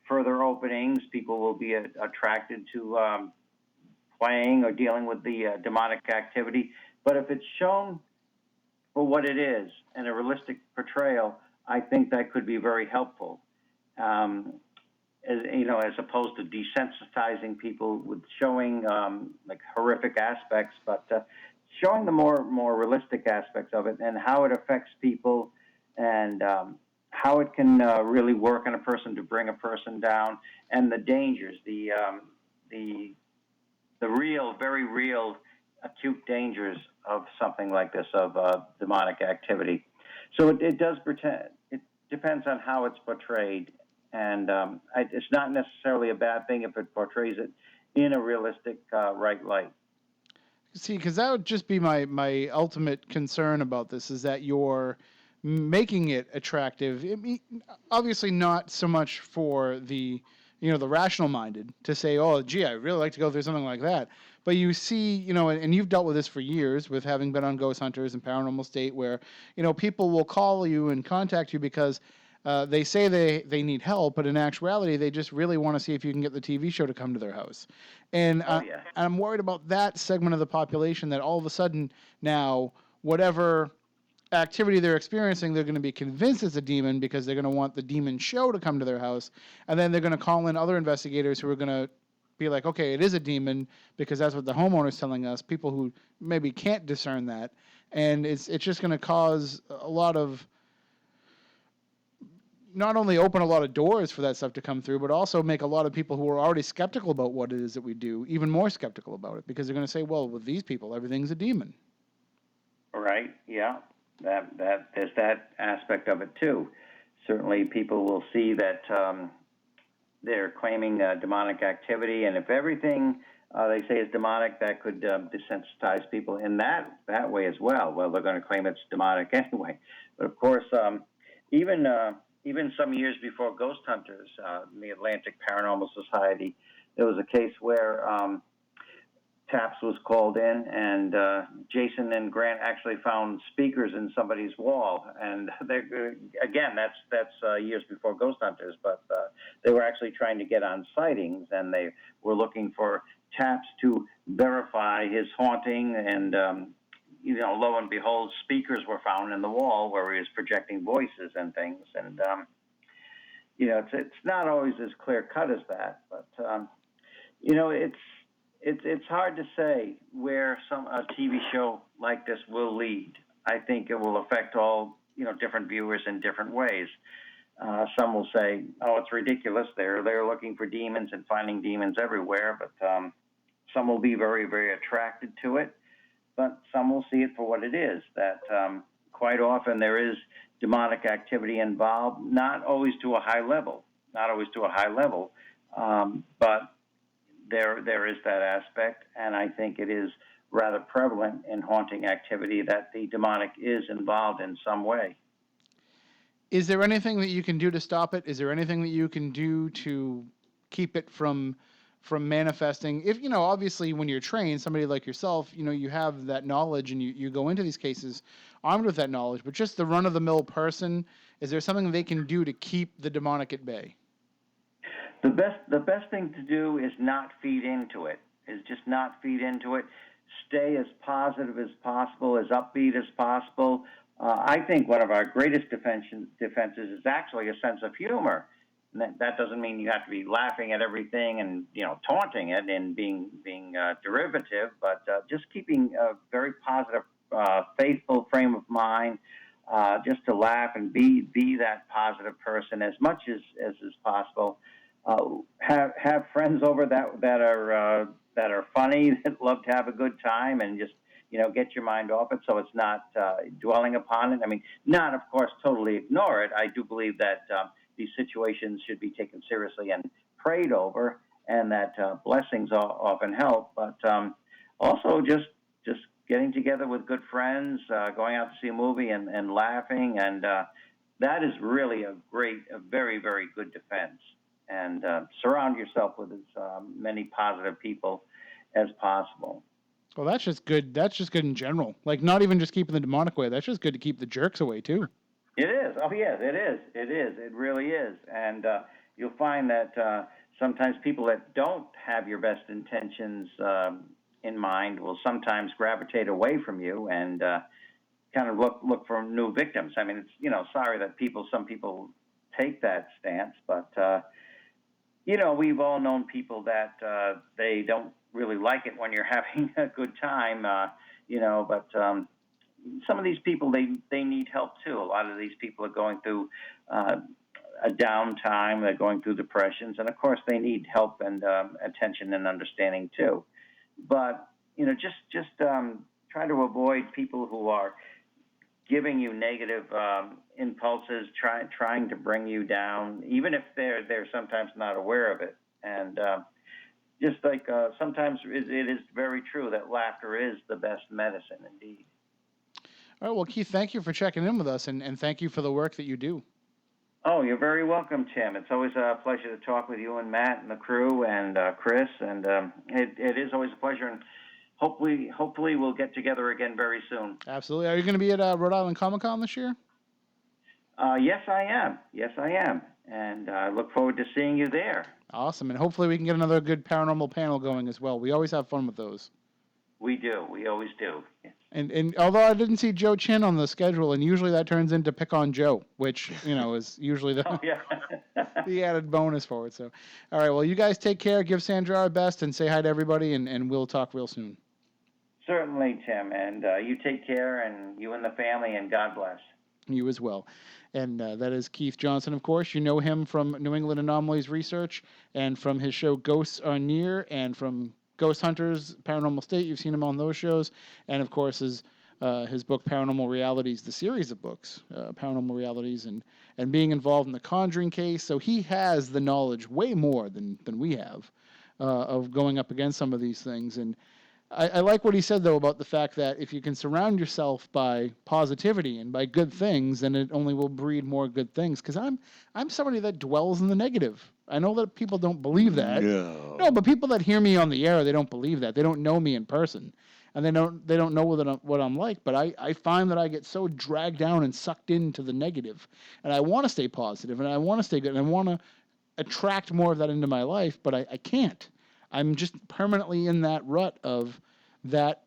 further openings. People will be attracted to playing or dealing with the demonic activity. But if it's shown for what it is and a realistic portrayal, I think that could be very helpful. As opposed to desensitizing people with showing like horrific aspects, but showing the more realistic aspects of it and how it affects people, and how it can really work on a person to bring a person down, and the dangers, the real, very real, acute dangers of something like this, of demonic activity. So it does pretend. It depends on how it's portrayed. And it's not necessarily a bad thing if it portrays it in a realistic, right light. See, because that would just be my ultimate concern about this is that you're making it attractive. Obviously, not so much for the the rational minded to say, oh, gee, I really like to go through something like that. But you see, and you've dealt with this for years with having been on Ghost Hunters and Paranormal State, where people will call you and contact you because they say they need help, but in actuality, they just really want to see if you can get the TV show to come to their house. And I'm worried about that segment of the population that all of a sudden now, whatever activity they're experiencing, they're going to be convinced it's a demon because they're going to want the demon show to come to their house. And then they're going to call in other investigators who are going to be like, okay, it is a demon because that's what the homeowner's telling us, people who maybe can't discern that. And it's just going to cause a lot of, not only open a lot of doors for that stuff to come through, but also make a lot of people who are already skeptical about what it is that we do even more skeptical about it, because they're going to say, well, with these people, everything's a demon. Right. Yeah. That there's that aspect of it too. Certainly, people will see that they're claiming demonic activity, and if everything they say is demonic, that could desensitize people in that way as well. Well, they're going to claim it's demonic anyway. But of course, even some years before Ghost Hunters, in the Atlantic Paranormal Society, there was a case where TAPS was called in, and Jason and Grant actually found speakers in somebody's wall. And again, that's years before Ghost Hunters, but they were actually trying to get on sightings, and they were looking for TAPS to verify his haunting. And lo and behold, speakers were found in the wall where he was projecting voices and things. And it's not always as clear cut as that, but it's hard to say where a TV show like this will lead. I think it will affect all different viewers in different ways. Some will say, "Oh, it's ridiculous. They're looking for demons and finding demons everywhere." But some will be very, very attracted to it. But some will see it for what it is. That quite often there is demonic activity involved, not always to a high level, but there is that aspect, and I think it is rather prevalent in haunting activity that the demonic is involved in some way. Is there anything that you can do to stop it? Is there anything that you can do to keep it from manifesting? If obviously when you're trained, somebody like yourself, you have that knowledge and you go into these cases armed with that knowledge, but just the run-of-the-mill person, is there something they can do to keep the demonic at bay? The best thing to do is not feed into it. Stay as positive as possible, as upbeat as possible. I think one of our greatest defenses is actually a sense of humor. And that doesn't mean you have to be laughing at everything and taunting it and being derivative, but just keeping a very positive, faithful frame of mind, just to laugh and be that positive person as much as is possible. Have friends over that are funny, that love to have a good time, and just get your mind off it, so it's not dwelling upon it. I mean, not of course totally ignore it. I do believe that these situations should be taken seriously and prayed over, and that blessings often help. But also just getting together with good friends, going out to see a movie and laughing, and that is really a very, very good defense. And surround yourself with as many positive people as possible. Well, that's just good. That's just good in general. Like, not even just keeping the demonic away. That's just good to keep the jerks away too. It is. Oh, yes, it is. It is. It really is. And you'll find that sometimes people that don't have your best intentions in mind will sometimes gravitate away from you and kind of look for new victims. I mean, it's sorry that some people take that stance, but we've all known people that they don't really like it when you're having a good time, but some of these people, they need help too. A lot of these people are going through a downtime, they're going through depressions, and of course they need help and attention and understanding too. But, just try to avoid people who are giving you negative impulses, trying to bring you down, even if they're sometimes not aware of it. And just like sometimes it is very true that laughter is the best medicine indeed. All right, well, Keith, thank you for checking in with us, and thank you for the work that you do. Oh, you're very welcome, Tim. It's always a pleasure to talk with you and Matt and the crew and Chris, and it is always a pleasure. And hopefully we'll get together again very soon. Absolutely. Are you going to be at Rhode Island Comic Con this year? Yes, I am. Yes, I am. And I look forward to seeing you there. Awesome, and hopefully we can get another good paranormal panel going as well. We always have fun with those. We do. We always do. And although I didn't see Joe Chin on the schedule, and usually that turns into Pick on Joe, which, is usually the, the added bonus for it. So, all right, well, you guys take care. Give Sandra our best and say hi to everybody, and we'll talk real soon. Certainly, Tim. And you take care, and you and the family, and God bless. You as well. And that is Keith Johnson, of course. You know him from New England Anomalies Research and from his show Ghosts Are Near and from Ghost Hunters, Paranormal State. You've seen him on those shows. And, of course, his book, Paranormal Realities, the series of books, Paranormal Realities, and being involved in the Conjuring case. So he has the knowledge way more than we have of going up against some of these things. And I like what he said, though, about the fact that if you can surround yourself by positivity and by good things, then it only will breed more good things. Because I'm somebody that dwells in the negative. I know that people don't believe that. No, but people that hear me on the air, they don't believe that. They don't know me in person, and they don't know what I'm like. But I find that I get so dragged down and sucked into the negative, and I want to stay positive, and I want to stay good, and I want to attract more of that into my life, but I can't. I'm just permanently in that rut of that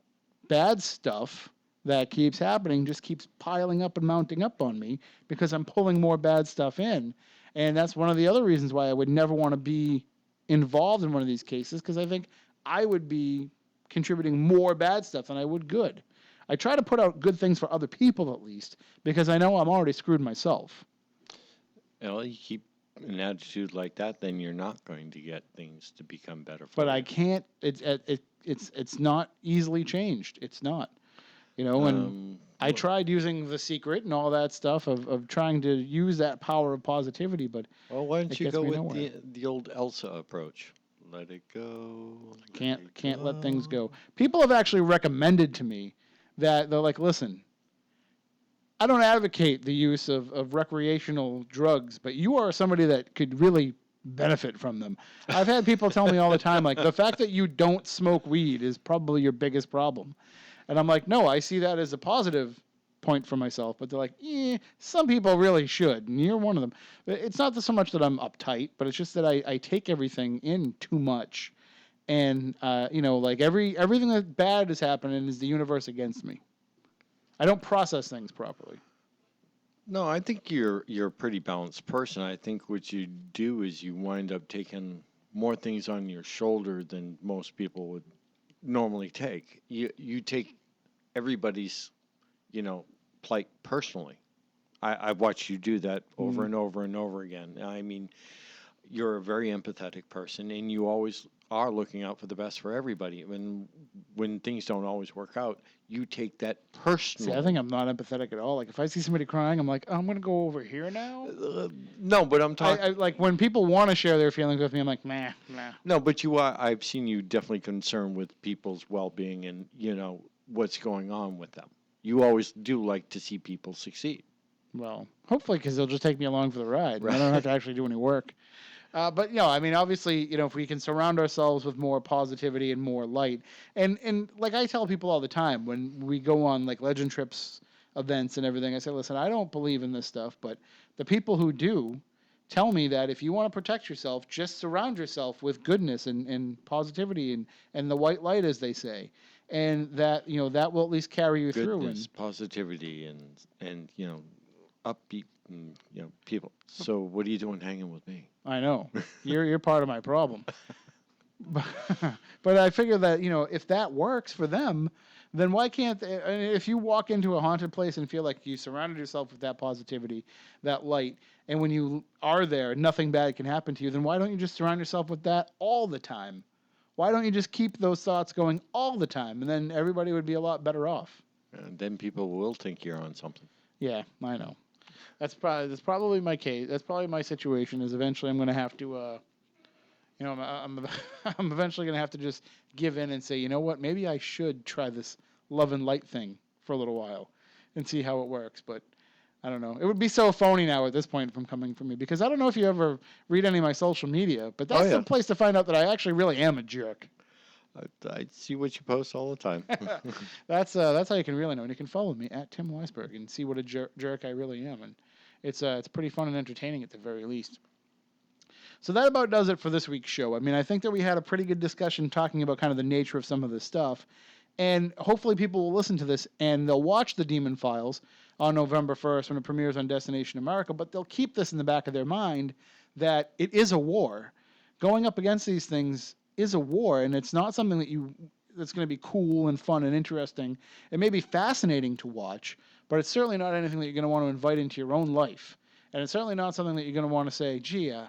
bad stuff that keeps happening, just keeps piling up and mounting up on me because I'm pulling more bad stuff in. And that's one of the other reasons why I would never want to be involved in one of these cases, because I think I would be contributing more bad stuff than I would good. I try to put out good things for other people at least, because I know I'm already screwed myself. Well, you keep an attitude like that, then you're not going to get things to become better for But you. I can't. It's not easily changed. It's not. And I tried using The Secret and all that stuff of trying to use that power of positivity, but Well, why it don't you gets go me with nowhere. the old Elsa approach? Let it go. Can't let things go. People have actually recommended to me that they're like, listen, I don't advocate the use of recreational drugs, but you are somebody that could really benefit from them. I've had people tell me all the time, like, the fact that you don't smoke weed is probably your biggest problem. And I'm like, no, I see that as a positive point for myself. But they're like, some people really should, and you're one of them. It's not so much that I'm uptight, but it's just that I take everything in too much. And, like everything that bad is happening is the universe against me. I don't process things properly. No, I think you're a pretty balanced person. I think what you do is you wind up taking more things on your shoulder than most people would normally take. You take everybody's, plight personally. I've watched you do that over and over and over again. I mean, you're a very empathetic person, and you always are looking out for the best for everybody. When things don't always work out, you take that personally. See, I think I'm not empathetic at all. Like, if I see somebody crying, I'm like, I'm going to go over here now. No, but I'm talking. Like, when people want to share their feelings with me, I'm like, nah. No, but you are. I've seen you definitely concerned with people's well-being and, what's going on with them. You always do like to see people succeed. Well, hopefully, because they'll just take me along for the ride. Right. I don't have to actually do any work. But, I mean, obviously, if we can surround ourselves with more positivity and more light. And like I tell people all the time when we go on, like, Legend Trips events and everything, I say, listen, I don't believe in this stuff, but the people who do tell me that if you want to protect yourself, just surround yourself with goodness and positivity and the white light, as they say. And that, that will at least carry you through. Goodness, positivity, and upbeat, and, people. So what are you doing hanging with me? I know. You're part of my problem. But I figure that, if that works for them, then why can't they? I mean, if you walk into a haunted place and feel like you surrounded yourself with that positivity, that light, and when you are there, nothing bad can happen to you, then why don't you just surround yourself with that all the time? Why don't you just keep those thoughts going all the time, and then everybody would be a lot better off? And then people will think you're on something. Yeah, I know. That's probably my case. That's probably my situation. Is eventually I'm going to have to, You know, I'm eventually going to have to just give in and say, you know what, maybe I should try this love and light thing for a little while and see how it works. But I don't know. It would be so phony now at this point from coming from me, because I don't know if you ever read any of my social media, but that's the place to find out that I actually really am a jerk. I see what you post all the time. That's how you can really know. And you can follow me at Tim Weisberg and see what a jerk I really am. And it's pretty fun and entertaining at the very least. So that about does it for this week's show. I mean, I think that we had a pretty good discussion talking about kind of the nature of some of this stuff. And hopefully people will listen to this and they'll watch The Demon Files on November 1st when it premieres on Destination America, but they'll keep this in the back of their mind that it is a war. Going up against these things is a war, and it's not something that's going to be cool and fun and interesting. It may be fascinating to watch, but it's certainly not anything that you're going to want to invite into your own life. And it's certainly not something that you're going to want to say, gee, I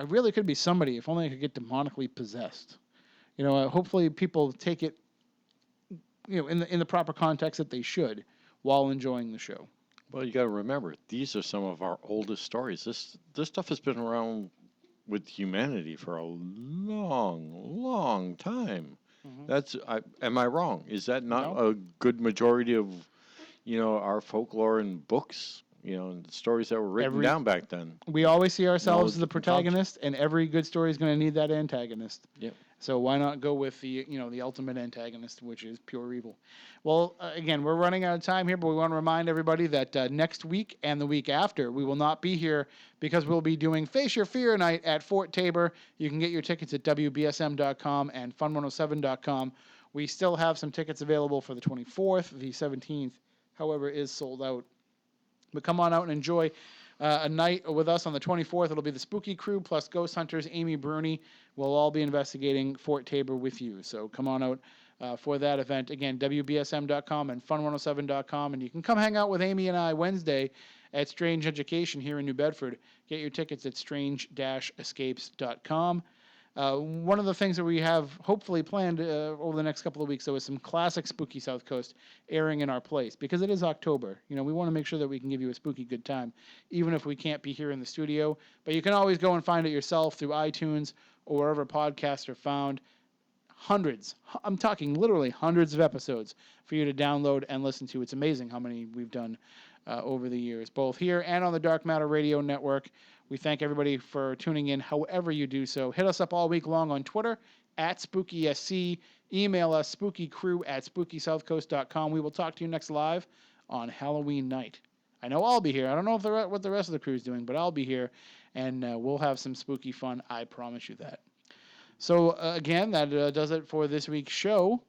really could be somebody if only I could get demonically possessed. Hopefully people take it, in the proper context that they should while enjoying the show. Well, you got to remember, these are some of our oldest stories. This stuff has been around with humanity for a long, long time. Mm-hmm. Am I wrong? Is that not a good majority of, our folklore and books? And stories that were written down back then. We always see ourselves as the protagonist, and every good story is going to need that antagonist. Yep. So why not go with the ultimate antagonist, which is pure evil? Well, again, we're running out of time here, but we want to remind everybody that next week and the week after, we will not be here because we'll be doing Face Your Fear Night at Fort Taber. You can get your tickets at WBSM.com and Fun107.com. We still have some tickets available for the 24th. The 17th, however, is sold out. But come on out and enjoy a night with us on the 24th. It'll be the Spooky Crew plus Ghost Hunters, Amy Bruni. We'll all be investigating Fort Taber with you. So come on out for that event. Again, WBSM.com and Fun107.com. And you can come hang out with Amy and I Wednesday at Strange Education here in New Bedford. Get your tickets at strange-escapes.com. One of the things that we have hopefully planned over the next couple of weeks, though, is some classic spooky South Coast airing in our place, because it is October. We want to make sure that we can give you a spooky good time, even if we can't be here in the studio. But you can always go and find it yourself through iTunes or wherever podcasts are found. Hundreds, I'm talking literally hundreds of episodes for you to download and listen to. It's amazing how many we've done over the years, both here and on the Dark Matter Radio Network. We thank everybody for tuning in however you do so. Hit us up all week long on Twitter at SpookySC. Email us spookykrew@spookysouthcoast.com. We will talk to you next live on Halloween night. I know I'll be here. I don't know what the rest of the crew is doing, but I'll be here, and we'll have some spooky fun. I promise you that. So, again, that does it for this week's show.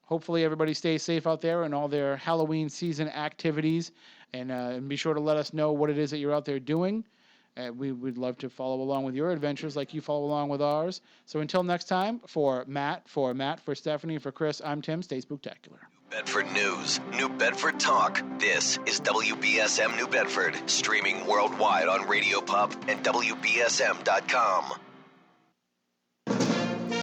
Hopefully everybody stays safe out there in all their Halloween season activities, and be sure to let us know what it is that you're out there doing. We would love to follow along with your adventures like you follow along with ours. So until next time, for Matt, for Stephanie, for Chris, I'm Tim. Stay spooktacular. Bedford News, New Bedford Talk. This is WBSM New Bedford, streaming worldwide on Radio Pub and WBSM.com.